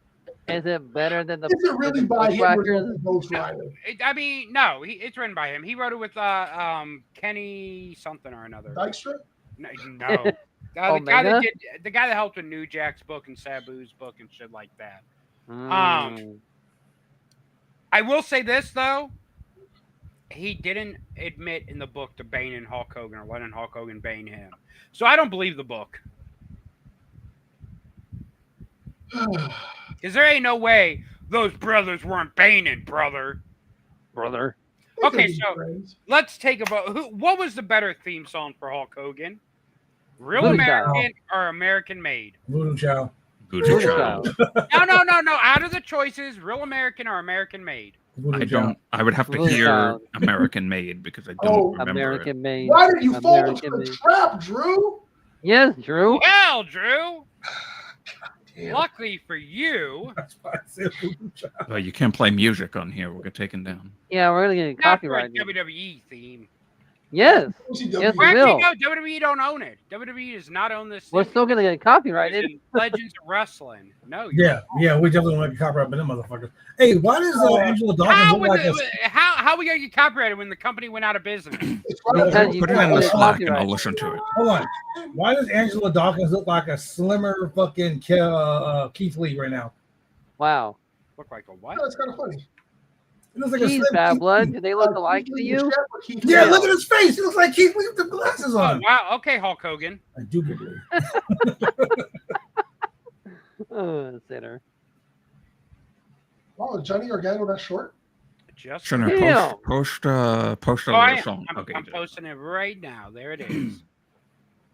is it better than the? Is it really the by him or is Bushwhackers? it Ghost Rider? I mean, no, it's written by him. He wrote it with Kenny something or another. Dykstra? No, the guy Omega? that helped with New Jack's book and Sabu's book and shit like that. Mm. I will say this though, he didn't admit in the book to baning Hulk Hogan or letting Hulk Hogan bane him. So I don't believe the book. Because there ain't no way those brothers weren't baning, brother. Brother. Okay, so let's take a vote. What was the better theme song for Hulk Hogan? Real Voodoo American or American Made? Voodoo Chow. Voodoo Voodoo Child. Child. No. Out of the choices, Real American or American Made? Voodoo I Chow. don't. I would have to Voodoo hear Child. American Made because I don't Oh, remember American made. Why did you fall into American the made. trap, Drew? Yes, Drew. Well, Drew, Damn. luckily for you, That's why I said Voodoo Chow. it. Well, you can't play music on here. We'll get taken down. Yeah, we're gonna get not for a copyrighted. WWE theme. Yes. WCW. Yes, Well, we actually, will. no, WWE don't own it. WWE does not own this. We're thing. still gonna get copyrighted. It's in Legends of Wrestling. No, you're Yeah, we definitely want to copyright by them motherfuckers. Hey, why does Angela Dawkins how look would like a how we gonna get copyrighted when the company went out of business? It's right up Because there. you Put it can't in the get Slack and I'll copyright. listen to it. Hold on. Why does Angela Dawkins look like a slimmer fucking Keith Lee right now? Wow. Look like a what? That's kind of funny. It looks like Jeez, a slim Bad Keith Blood. Lee. Do they look alike Keith to Lee you? Chef or Keith Yeah, Lee? look at his face. He looks like Keith Lee with the glasses Oh on. wow. Okay, Hulk Hogan. I do believe. Sinner. Wow, is Johnny Gargano that short? Just Sinner, Damn. post Oh, another I am. song. I'm Okay, you did. posting it right now. There it is.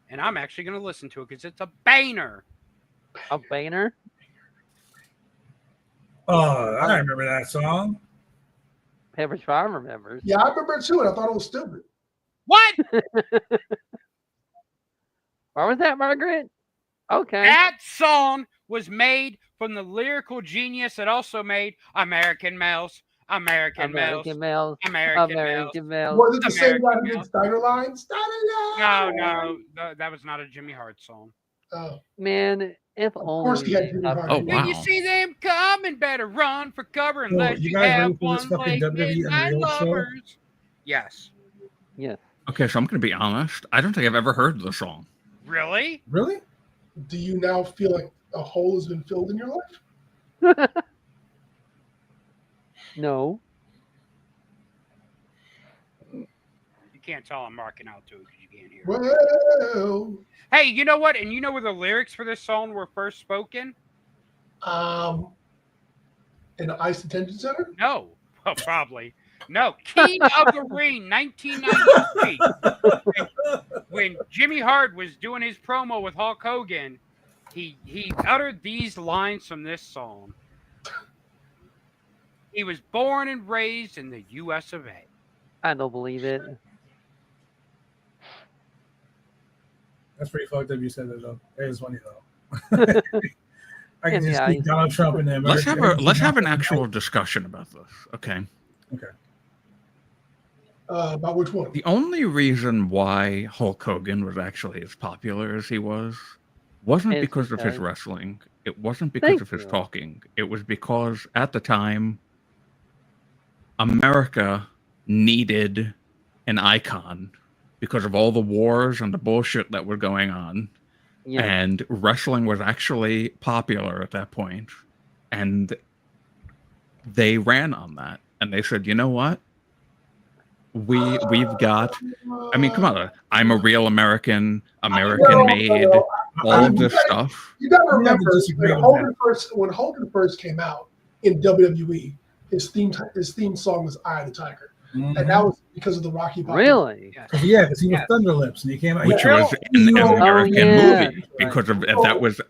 And I'm actually going to listen to it because it's a banger. A banner? Oh, I remember that song. Pepperidge Farm remembers. Yeah, I remember it too, and I thought it was stupid. What? Where was that, Margaret? Okay. That song was made from the lyrical genius that also made American Males, American Males, American males. American Males. Was American males. it the same guy who American did Steiner Line? Steiner Line! No, that was not a Jimmy Hart song. Oh, Man, if of only. course he had they Jimmy up- Hart. Oh, When you wow. see them coming, better run for cover unless you you guys have ready for this one fucking like WWE midnight Unreal show? lovers. Yes. Yes. Okay, so I'm going to be honest. I don't think I've ever heard the song. Really? Really? Do you now feel like a hole has been filled in your life? No. You can't tell I'm marking out to it because you can't hear it. Well, Hey, you know what? And you know where the lyrics for this song were first spoken? in an ice detention center? No. Well, probably. No. King of the Ring, 1993. When Jimmy Hart was doing his promo with Hulk Hogan, he uttered these lines from this song. He was born and raised in the U.S. of A. I don't believe it. That's pretty fucked up. You said that though. It is funny though. I can just Yeah, speak Donald Trump in there. Let's have an actual discussion about this. Okay. About which one? The only reason why Hulk Hogan was actually as popular as he wasn't Is because of his because- wrestling. It wasn't because Thank of his you. talking. It was because at the time, America needed an icon because of all the wars and the bullshit that were going on. Yeah. And wrestling was actually popular at that point. And they ran on that. And they said, you know what? We've got, I mean, come on. I'm a real American made, all of this stuff. You gotta I'm gonna remember disagree when with when Hogan first came out in WWE, his theme song was "Eye of the Tiger," and that was because of the Rocky. Balboa. Really? Yeah, because he was Thunder Lips and he came out. Which he- was an Oh, American yeah. movie because of that was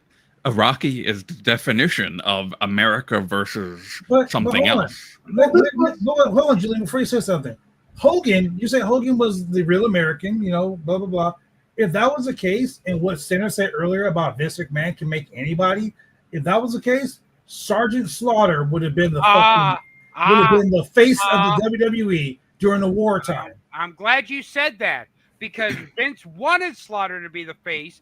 Rocky is the definition of America versus But something hold on. else. Hold on, Julian, before you say something. Hogan, you say Hogan was the real American, blah, blah, blah. If that was the case, and what Sinner said earlier about Vince McMahon can make anybody, if that was the case, Sergeant Slaughter would have been the the face of the WWE during the wartime. I'm glad you said that because Vince wanted Slaughter to be the face,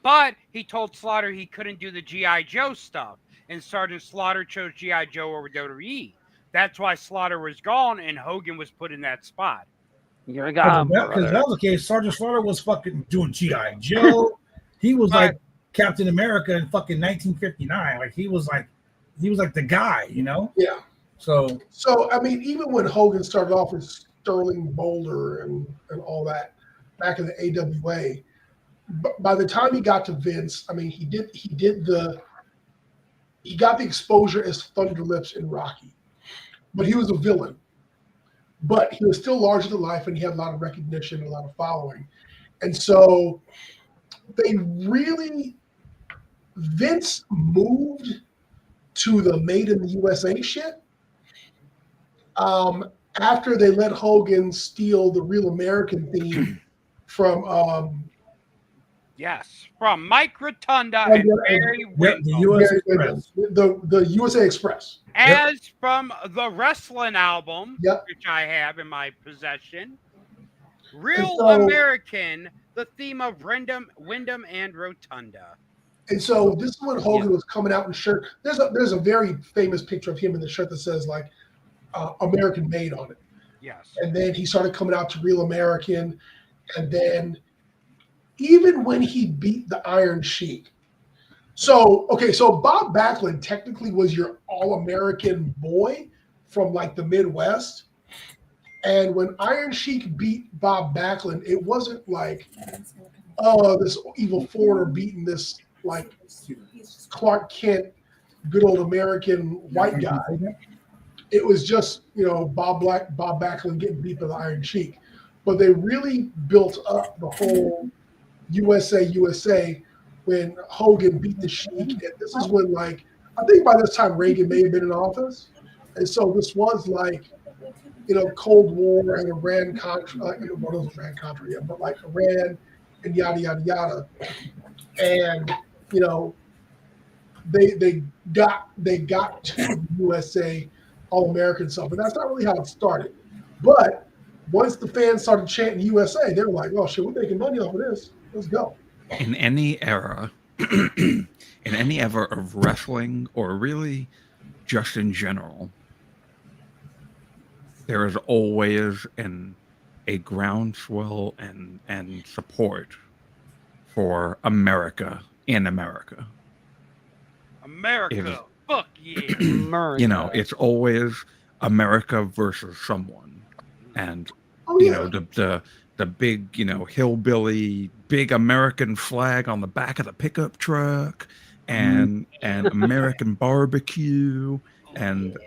but he told Slaughter he couldn't do the G.I. Joe stuff, and Sergeant Slaughter chose G.I. Joe over WWE. That's why Slaughter was gone and Hogan was put in that spot. You're a Because god, if that was the case, Sergeant Slaughter was fucking doing G.I. Joe. He was like Captain America in fucking 1959. Like he was like the guy, Yeah. So I mean, even when Hogan started off with Sterling Boulder and all that back in the AWA, by the time he got to Vince, I mean, he got the exposure as Thunder Lips in Rocky, but he was a villain. But he was still larger than life, and he had a lot of recognition and a lot of following. And so Vince moved to the Made in the USA shit after they let Hogan steal the Real American theme from from Mike Rotunda and Barry Windham. the USA Express. As from the wrestling album, Yep. which I have in my possession. Real so- American, the theme of Wyndham and Rotunda. And so this is when Hogan was coming out in shirt. There's a very famous picture of him in the shirt that says like American made on it. Yes. And then he started coming out to Real American. And then even when he beat the Iron Sheik. So Bob Backlund technically was your all-American boy from like the Midwest. And when Iron Sheik beat Bob Backlund, it wasn't like, oh, this evil foreigner beating this like Clark Kent, good old American white guy. It was just, Bob Backlund getting beat by the Iron Sheik. But they really built up the whole USA when Hogan beat the Sheik. And this is when, like, I think by this time Reagan may have been in office. And so this was like, Cold War and Iran-Contra, what was Iran-Contra yet, but like Iran and yada, yada, yada. And, they got to the USA All-American stuff. And that's not really how it started. But once the fans started chanting USA, they were like, oh, shit, we're making money off of this. Let's go. In any era, of wrestling, or really just in general, there is always a groundswell and support for America in America. America, fuck yeah. America. It's always America versus someone, and the big hillbilly big American flag on the back of the pickup truck, and American barbecue, and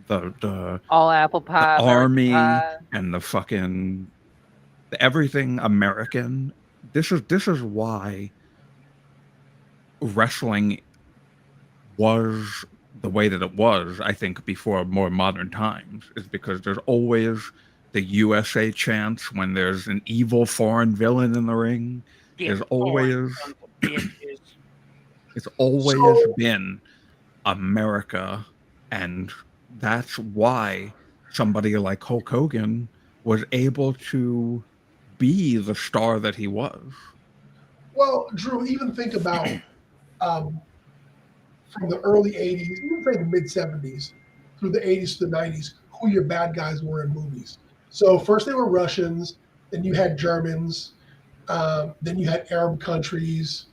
the all apple pie, the army pie. and the fucking everything American. This is why wrestling was the way that it was, I think, before more modern times, is because there's always the USA chants when there's an evil foreign villain in the ring. There's always it's always been America, and that's why somebody like Hulk Hogan was able to be the star that he was. Well, Drew, even think about from the early 80s, even say the mid-70s, through the 80s to the 90s, who your bad guys were in movies. So first they were Russians, then you had Germans, then you had Arab countries,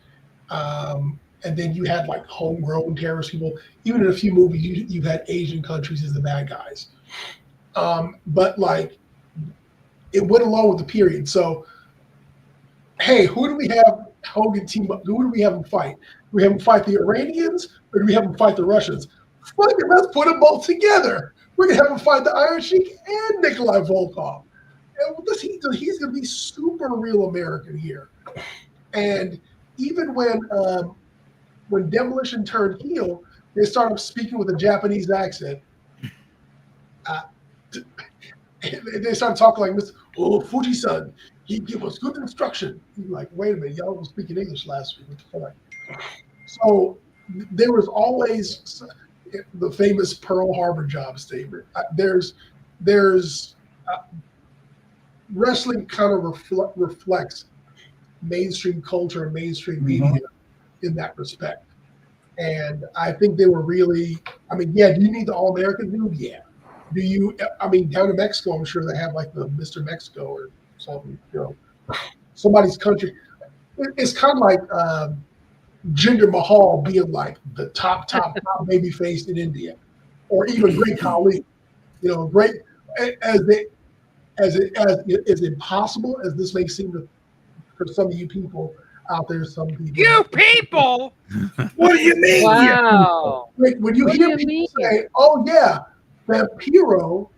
and then you had like homegrown terrorist people. Even in a few movies, you had Asian countries as the bad guys. But like, it went along with the period. So, hey, who do we have Hogan team up? Who do we have him fight? Do we have him fight the Iranians, or do we have him fight the Russians? Fuck it, let's put them both together. We're gonna have him fight the Iron Sheik and Nikolai Volkov. And what he's gonna be super real American here. And even when Demolition turned heel, they started speaking with a Japanese accent. They started talking like this. Oh, Fuji-san, he gave us good instruction. He's like, wait a minute, y'all were speaking English last week. So there was always the famous Pearl Harbor job statement. There's wrestling kind of reflects mainstream culture and mainstream media in that respect. And I think they were really, do you need the All-American dude? Yeah. Do you, down in Mexico, I'm sure they have like the Mr. Mexico or something, somebody's country. It's kind of like Jinder Mahal being like the top baby face in India, or even Great Khali. Great as impossible as this may seem for some of you people out there. Some people. You people. What do you mean? Wow. When you hear people say, "Oh yeah, Vampiro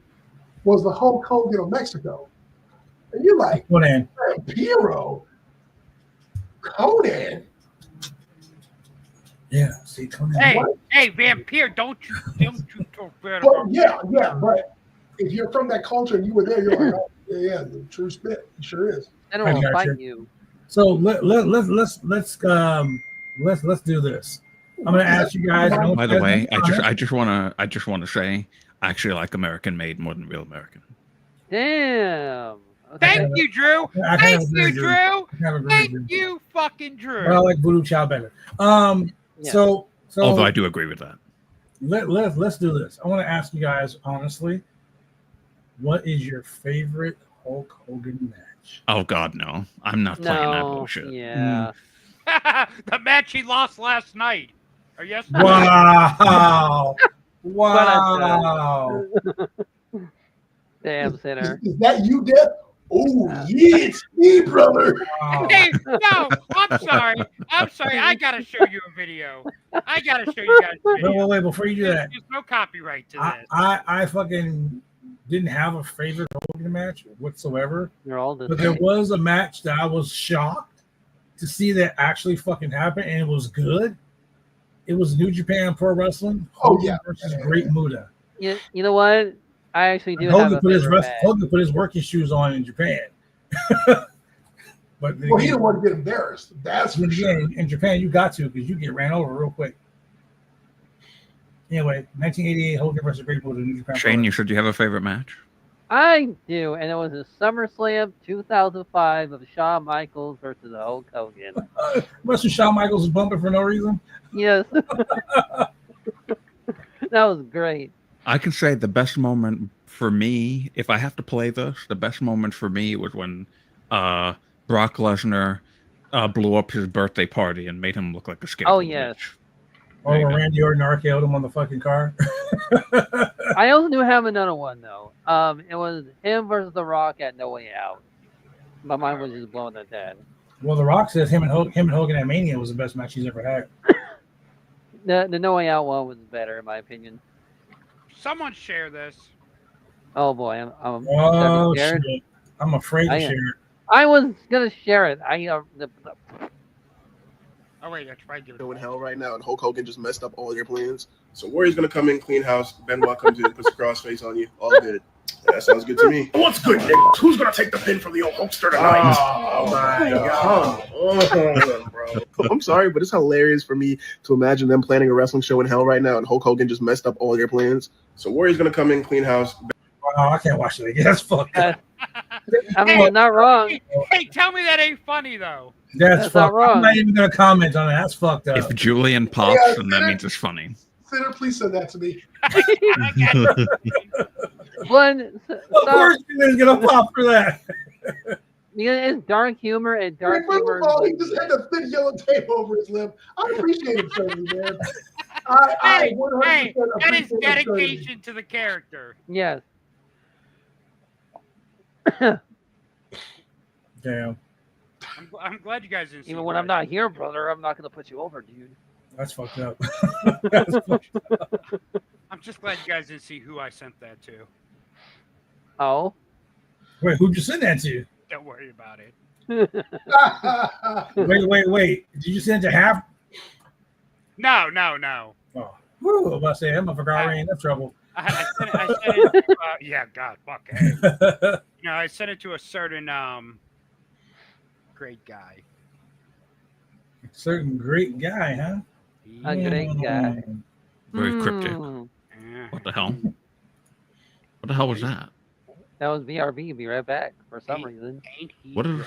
was the Hulk Hogan of Mexico," and you're like, Conan. Vampiro, Conan. Yeah, see, Conan. Hey, Vampire, don't you talk bad Well, about yeah, but if you're from that culture and you were there, you're like, oh, yeah, the true spit. It sure is. I I don't got fight you. you. So let's do this. I'm gonna ask you guys. By the way, I just want to say, I actually like American made more than real American. Damn. Thank you, Drew. I kind Thank of you, agree, Drew. I kind of agree Thank with you. you, fucking Drew. But I like Voodoo Child better. Yeah. So Although I do agree with that. let's do this. I want to ask you guys honestly, what is your favorite Hulk Hogan match? Oh God, no! I'm not playing that bullshit. Yeah. The match he lost last night. Or yesterday. Wow! Wow! Damn, Sinner. Is that you, Death? Oh, yeah, it's me, brother. Wow. Hey, no, I'm sorry. I gotta show you a video. I gotta show you guys a video. Wait, before you do that, There's no copyright to this. I fucking didn't have a favorite Hogan match whatsoever. You're all the But there same. was a match that I was shocked to see that actually fucking happen, and it was good. It was New Japan Pro Wrestling. Oh, Hogan yeah. versus Great Muta. You know what? I actually do have Hogan a put his favorite match. Hogan put his working shoes on in Japan. But then Well, he again, didn't want to get embarrassed. That's for sure. in Japan, you got to because you get ran over real quick. Anyway, 1988 Hogan versus Great Muta, New Japan. Shane, you said you have a favorite match? I do, and it was a SummerSlam 2005 of Shawn Michaels versus Hulk Hogan. Must Shawn Michaels was bumping for no reason. Yes. That was great. I can say the best moment for me, if I have to play this, the best moment for me was when Brock Lesnar blew up his birthday party and made him look like a scarecrow. Oh, yes. Or when Randy Orton RKO'd him on the fucking car. I also do have another one, though. It was him versus The Rock at No Way Out. My mind was just blown at that. Well, The Rock says him and Hogan at Mania was the best match he's ever had. The No Way Out one was better, in my opinion. Someone share this. Oh, boy. I'm Oh, scared. shit. I'm afraid to I- share it. I was going to share it. Oh wait, I tried to give it in away. hell right now, and Hulk Hogan just messed up all your plans. So Warrior's gonna come in, clean house. Benoit comes in, puts a crossface on you. All good. That sounds good to me. What's good, niggas? Who's gonna take the pin from the old Hulkster tonight? Oh my god. Oh, bro. I'm sorry, but it's hilarious for me to imagine them planning a wrestling show in hell right now, and Hulk Hogan just messed up all your plans. So Warrior's gonna come in, clean house. Wow, I can't watch it again. That's fucked up. I mean, you're not wrong. Hey, tell me that ain't funny though. That's not fucked. wrong. I'm not even going to comment on it. That's fucked up. If Julian pops, Yeah, then that means it's funny. Senator, please send that to me. One, Of course, he's going to pop for that. it's dark humor, and dark First humor. of all, he just had a thin yellow tape over his lip. I appreciate it, Tony, man. I 100% Hey, that is appreciate it, Tony. dedication to the character. Yes. Damn, I'm glad you guys didn't see Even when I'm that. not here, brother, I'm not going to put you over, dude. that's fucked up. That's fucked up. I'm just glad you guys didn't see who I sent that to. Oh. Wait, who'd you send that to? Don't worry about it. Wait. Did you send it to half? No. Oh, woo, I was about to say, that motherfucker already in trouble. I sent it to, yeah, God, fuck. Hey. No, I sent it to a certain great guy. Certain great guy, huh? A great guy. Very cryptic. Yeah. What the hell? What the hell was that? That was BRB. Be right back for some reason. Ain't he? What is Like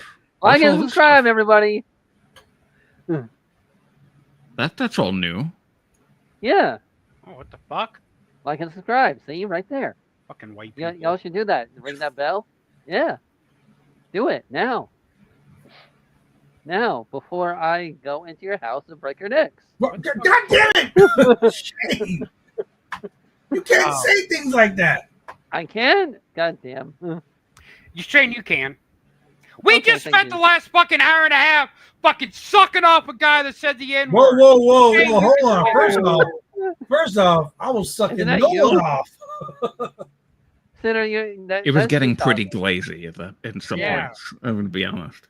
what's all and this subscribe, stuff? everybody. That's all new. Yeah. Oh, what the fuck? Like and subscribe. See, right there. Fucking white people. Y'all should do that. Ring that bell. Yeah. Do it now. Now, before I go into your house and break your necks. God damn it! Shane. You can't say things like that. I can? God damn. Shane, you can. We Okay, just thank spent you. the last fucking hour and a half fucking sucking off a guy that said the N Whoa, word. hold on. First off, I was sucking Isn't that no you? one off. Sinner, It was getting pretty glazy in some Yeah. points. I'm going to be honest.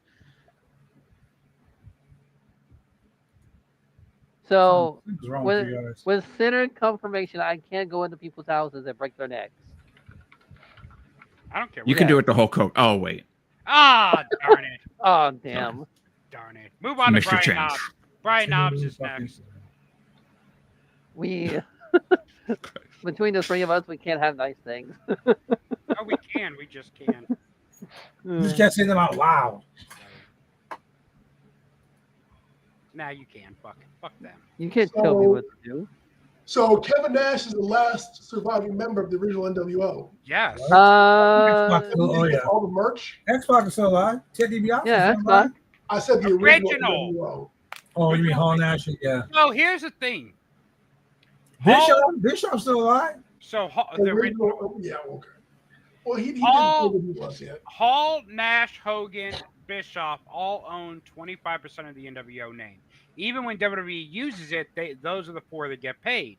So, What's wrong with you guys? with Sinner confirmation, I can't go into people's houses and break their necks. I don't care. You can do it the whole Coke. Oh, wait. Ah, darn it. Oh, damn. Darn it. Move on Missed to your Brian chance. Knobs. Brian Knobs is next. We, between the three of us, we can't have nice things. Oh, we can. We just can. You just can't say them out loud. Now you can. Fuck them. You can't tell me what to do. So Kevin Nash is the last surviving member of the original NWO. Yes. Xbox, oh He yeah. gets all the merch. Xbox is still alive. Ted DiBiase. Yeah, is still alive. Xbox. I said the original NWO. Oh, you mean Hall Nash? Yeah. So here's the thing. Bishop's still alive. So The original, yeah, okay. Well, he didn't Hall- say that he was yet. Hall, Nash, Hogan, Bischoff all own 25% of the NWO name. Even when WWE uses it, those are the four that get paid.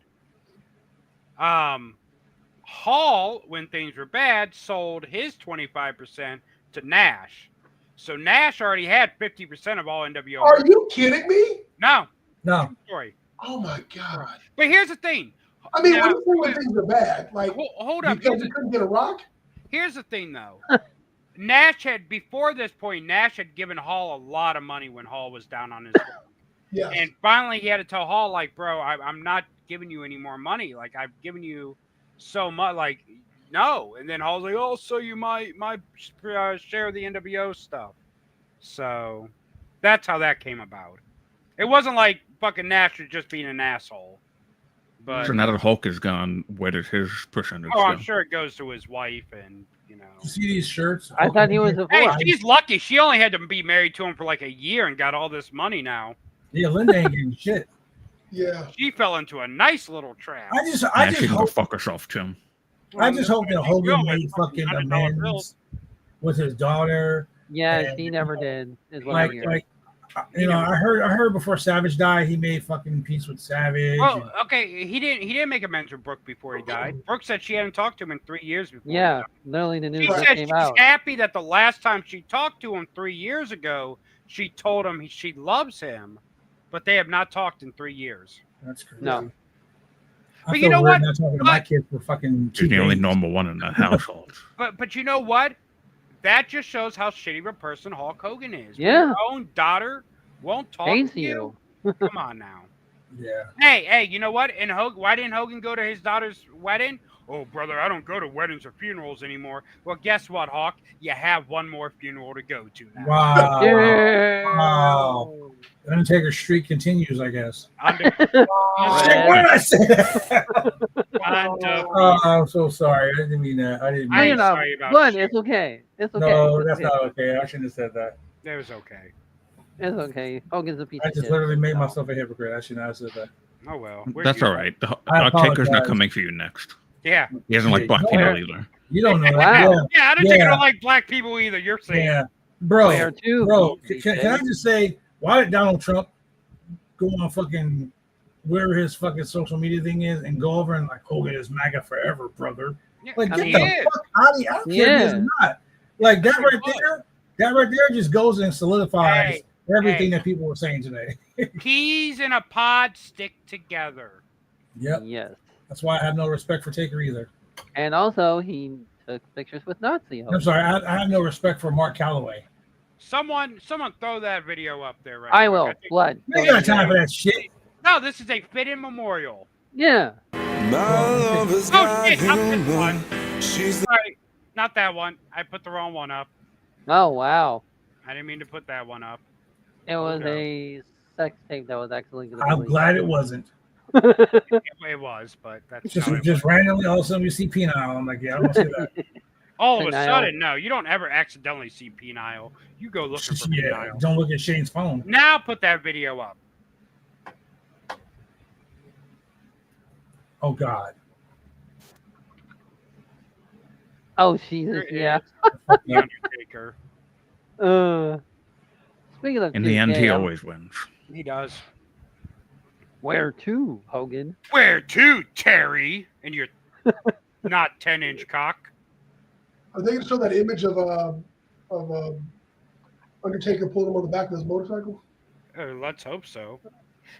Hall, when things were bad, sold his 25% to Nash. So Nash already had 50% of all NWO. Are you kidding me? No. No. Sorry. Oh my god. But here's the thing. I mean, Now, what do you say when things are bad? Like, hold up. because you couldn't get a rock? Here's the thing, though. Nash had, before this point, Nash had given Hall a lot of money when Hall was down on his luck. Yeah. And finally, he had to tell Hall, like, bro, I'm not giving you any more money. Like, I've given you so much. Like, no. And then Hall's like, oh, so you might share the NWO stuff. So that's how that came about. It wasn't like fucking Nash was just being an asshole. But So now that Hulk is gone, where does his percentage oh, go? I'm sure it goes to his wife and, you know. You see these shirts? I thought he was a Hey, fool. she's lucky. She only had to be married to him for like a year and got all this money now. Yeah, Linda ain't getting shit. Yeah. She fell into a nice little trap. I just She can go hope fuck herself, Tim. I just hope that Hogan Bill made with fucking $100 amends bills. with his daughter. Yeah, And- she never did. Is what I Like, hear. you know, I heard before Savage died, he made fucking peace with Savage. Well, okay, he didn't make amends with Brooke before he died. Brooke said she hadn't talked to him in 3 years before. Yeah, he died. literally the news She just said came she's out. happy that the last time she talked to him 3 years ago, she told him she loves him, but they have not talked in 3 years. That's crazy. No. I But you feel know weird what? not talking to my kids for fucking 2 She's the only days. normal one in that household. But you know what? That just shows how shitty of a person Hulk Hogan is. When Yeah. your own daughter won't talk Hates to you. Come on now. Yeah. Hey, you know what? And why didn't Hogan go to his daughter's wedding? Oh, brother, I don't go to weddings or funerals anymore. Well, guess what, Hawk? You have one more funeral to go to now. Wow. Yeah. Wow. The Undertaker streak continues, I guess. Under- Shit, why did I say that? under- Oh, I'm so sorry. I didn't mean that. I didn't I mean You're ain't not sorry about Glenn, shit. it's okay. It's okay. No, It's that's okay. not okay. I shouldn't have said that. That was okay. It's okay. Hogan's a piece I of just shit. literally made myself a hypocrite. I should not have said that. Oh, well. That's all right. I Undertaker's not apologize. coming for you next. Yeah. He doesn't like black Yeah. people either. You don't know. Wow. Yeah, Undertaker Yeah. don't like black people either. You're saying. Yeah. Bro, Where to? bro, can I just say, why did Donald Trump go on fucking wherever his fucking social media thing is and go over and like Hogan is MAGA forever, brother? Yeah, Like, I get mean, the he is. fuck out of here. I don't care if it's not. Like that right there just goes and solidifies Hey, everything hey. that people were saying today. Peas in a pod stick together. Yep. Yes. That's why I have no respect for Taker either. And also, he took pictures with Nazi. I'm sorry, I have no respect for Mark Calloway. Someone throw that video up there right I quick. will. think- Blood. We ain't got time for that shit. No, this is a fit-in memorial. Yeah. Oh shit, not this one. Sorry, not that one. I put the wrong one up. Oh, wow. I didn't mean to put that one up. It was Okay. a sex tape that was actually going to I'm glad it wasn't. It was, but that's how it Just was. randomly, all of a sudden we see penile. I'm like, yeah, I don't see that. All of a Penile. sudden, no, you don't ever accidentally see penile. You go looking for Yeah, penile. don't look at Shane's phone. Now put that video up. Oh God. Oh, Jesus. There it Yeah. is. The Undertaker. Speaking of In the end, he TK, always wins. He does. Where to, Hogan? Where to, Terry? And your not 10-inch cock. Are they going to show that image of Undertaker pulling him on the back of his motorcycle? Let's hope so.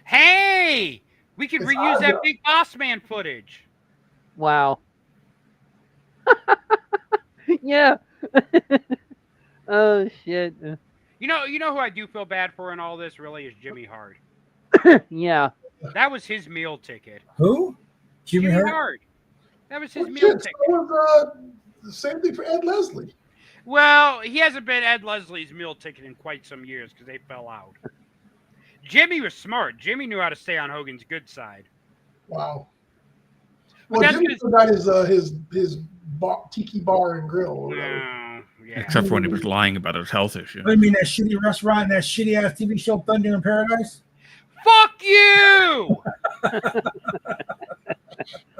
Hey, we could It's reuse that odd. Big Boss Man footage. Wow. Yeah. Oh, shit. You know who I do feel bad for in all this really is Jimmy Hart. Yeah. That was his meal ticket. Who? Jimmy Hart? That was his Well, meal shit, ticket. so was, the same thing for Ed Leslie. Well, he hasn't been Ed Leslie's meal ticket in quite some years because they fell out. Jimmy was smart. Jimmy knew how to stay on Hogan's good side. Wow. But Well, that's Jimmy still got his tiki bar and grill. Or whatever. No, yeah. Except for when he was lying about his health issue. What do you mean that shitty restaurant and that shitty ass TV show Thunder in Paradise? Fuck you!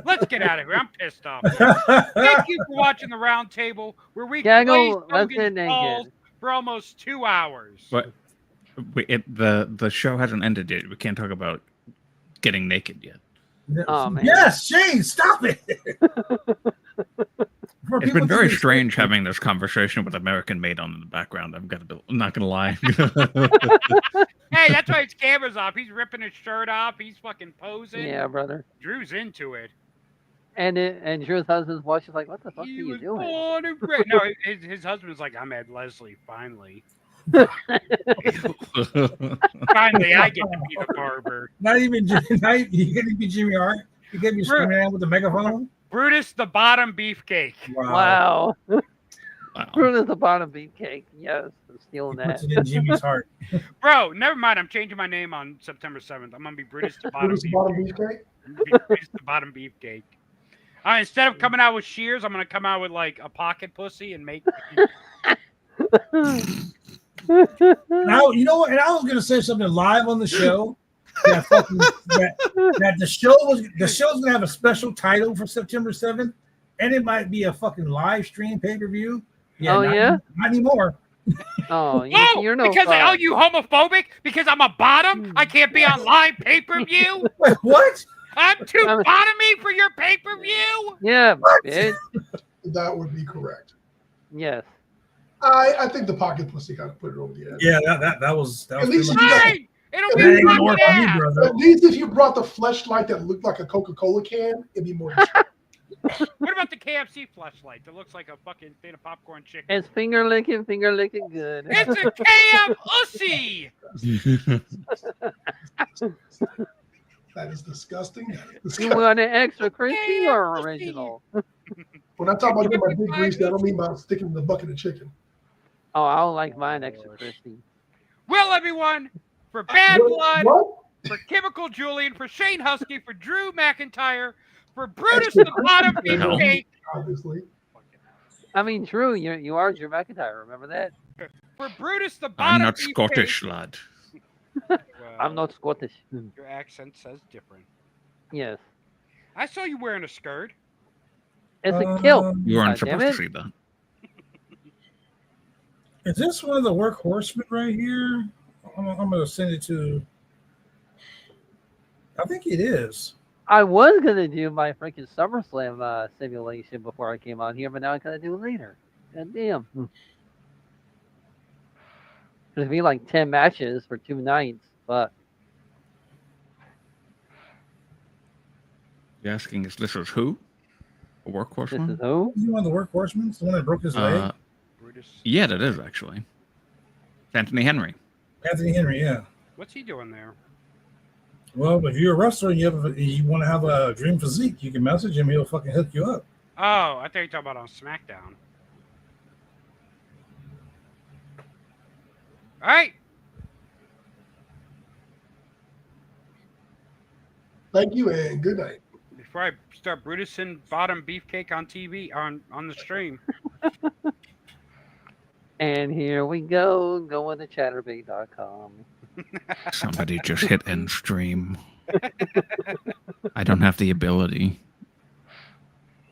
Let's get out of here. I'm pissed off. Thank you for watching the Roundtable, where we Gaggle, glazed let's get Hogan's balls naked. for almost 2 hours. But the show hasn't ended yet. We can't talk about getting naked yet. Oh, man. Yes, Shane, stop it. It's been very strange having this conversation with American Made on in the background. I'm not gonna lie. Hey, that's why his camera's off. He's ripping his shirt off. He's fucking posing. Yeah, brother. Drew's into it. And Drew's husband's wife is like, "What the fuck are He you was doing?" born and bred. No, his husband's like, I'm Ed Leslie, finally. Finally, I get to be the barber. Not even you getting be Jimmy Hart. You get me screaming out with the megaphone. Brutus the Bottom Beefcake. Wow. Wow. Brutus the Bottom Beefcake. Yes, I'm stealing He that. puts it in Jimmy's heart. Bro, never mind. I'm changing my name on September 7th. I'm going to be Brutus the Bottom Brutus the Bottom Beefcake. Beefcake? I'm gonna be Brutus the Bottom Beefcake. Instead of coming out with shears, I'm going to come out with like a pocket pussy and make. Now you know what? And I was gonna say something live on the show. That the show's gonna have a special title for September 7th, and it might be a fucking live stream pay-per-view. Oh, yeah? Not anymore. Oh, you're no because fun. you homophobic? Because I'm a bottom? I can't be on live pay-per-view? Wait, what? I'm too bottomy for your pay-per-view? Yeah, bitch. That would be correct. Yes. I think the pocket pussy kind of put it over the edge. Yeah, that was. At least pretty you much- got- Hey, it'll That be ain't gonna work fucking for me, ass. brother. At least if you brought the fleshlight that looked like a Coca-Cola can, it'd be more. What about the KFC flashlight that looks like a fucking thing of popcorn chicken? It's finger licking good. It's a KF Ussy! That is disgusting. That is You disgusting. want an extra crispy or original? When I talk about getting my dick greased, I don't mean about sticking in the bucket of chicken. Oh, I don't like mine extra crispy. Well, everyone, for Bad Blood, What? for Chemical Julian, for Shane Husky, for Drew McIntyre, for Brutus the Bottom Beefcake, Obviously. I mean, Drew, you are Drew McIntyre. Remember that? for Brutus the Bottom I'm not Beefcake. Scottish, lad. Well, I'm not Scottish. Your accent says different. Yes. I saw you wearing a skirt. It's a kilt. You weren't God damn supposed to it. see that. Is this one of the workhorsemen right here? I'm gonna send it to. I think it is. I was gonna do my freaking SummerSlam simulation before I came on here, but now I gotta do it later. God damn. There's be like 10 matches for 2 nights, but You're asking if this is who? A workhorse this one? is who? Is he one of the workhorsemen? The one that broke his leg? Brutus. Yeah, that is actually. It's Anthony Henry. Anthony Henry, yeah. What's he doing there? Well, if you're a wrestler and you want to have a dream physique, you can message him. He'll fucking hook you up. Oh, I thought you were talking about on SmackDown. All right. Thank you and good night. Before I start Brutus and Bottom Beefcake on TV on the stream. And here we go, going to chatterbait.com. Somebody just hit end stream. I don't have the ability.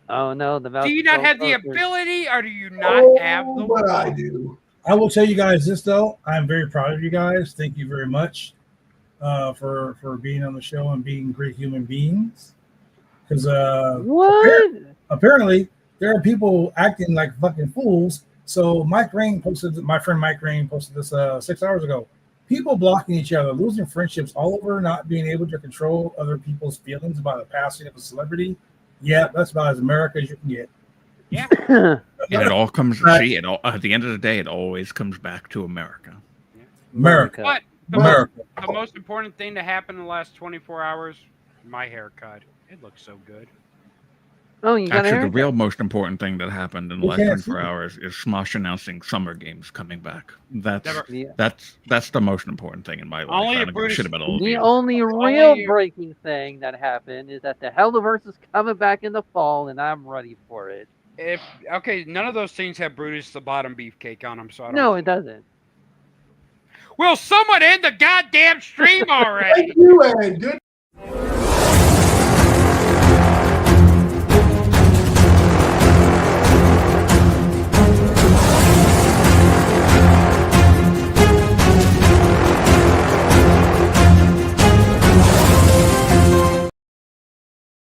Oh no, the mouse. Do you is not so have the close. ability, or do you not have the But I do. I will tell you guys this though. I'm very proud of you guys. Thank you very much for being on the show and being great human beings. Because What? apparently there are people acting like fucking fools. So my friend Mike Rain posted this 6 hours ago. People blocking each other, losing friendships all over not being able to control other people's feelings about the passing of a celebrity. Yeah, that's about as America as you can get. Yeah. And it all comes Right. see it all at the end of the day, it always comes back to America. America. But America. the most important thing to happen in the last 24 hours, my haircut. It looks so good. Oh, you got Actually, the Eric? real most important thing that happened in the We last can't 24 see. hours is Smosh announcing Summer Games coming back. Never- Yeah. That's the most important thing in my life. Only I a don't give a Brutus- shit about all of The you. only Only- real breaking thing that happened is that the Helliverse is coming back in the fall, and I'm ready for it. None of those things have Brutus the Bottom Beefcake on them, so I don't. No, it doesn't. Will someone end the goddamn stream already? Thank you, and good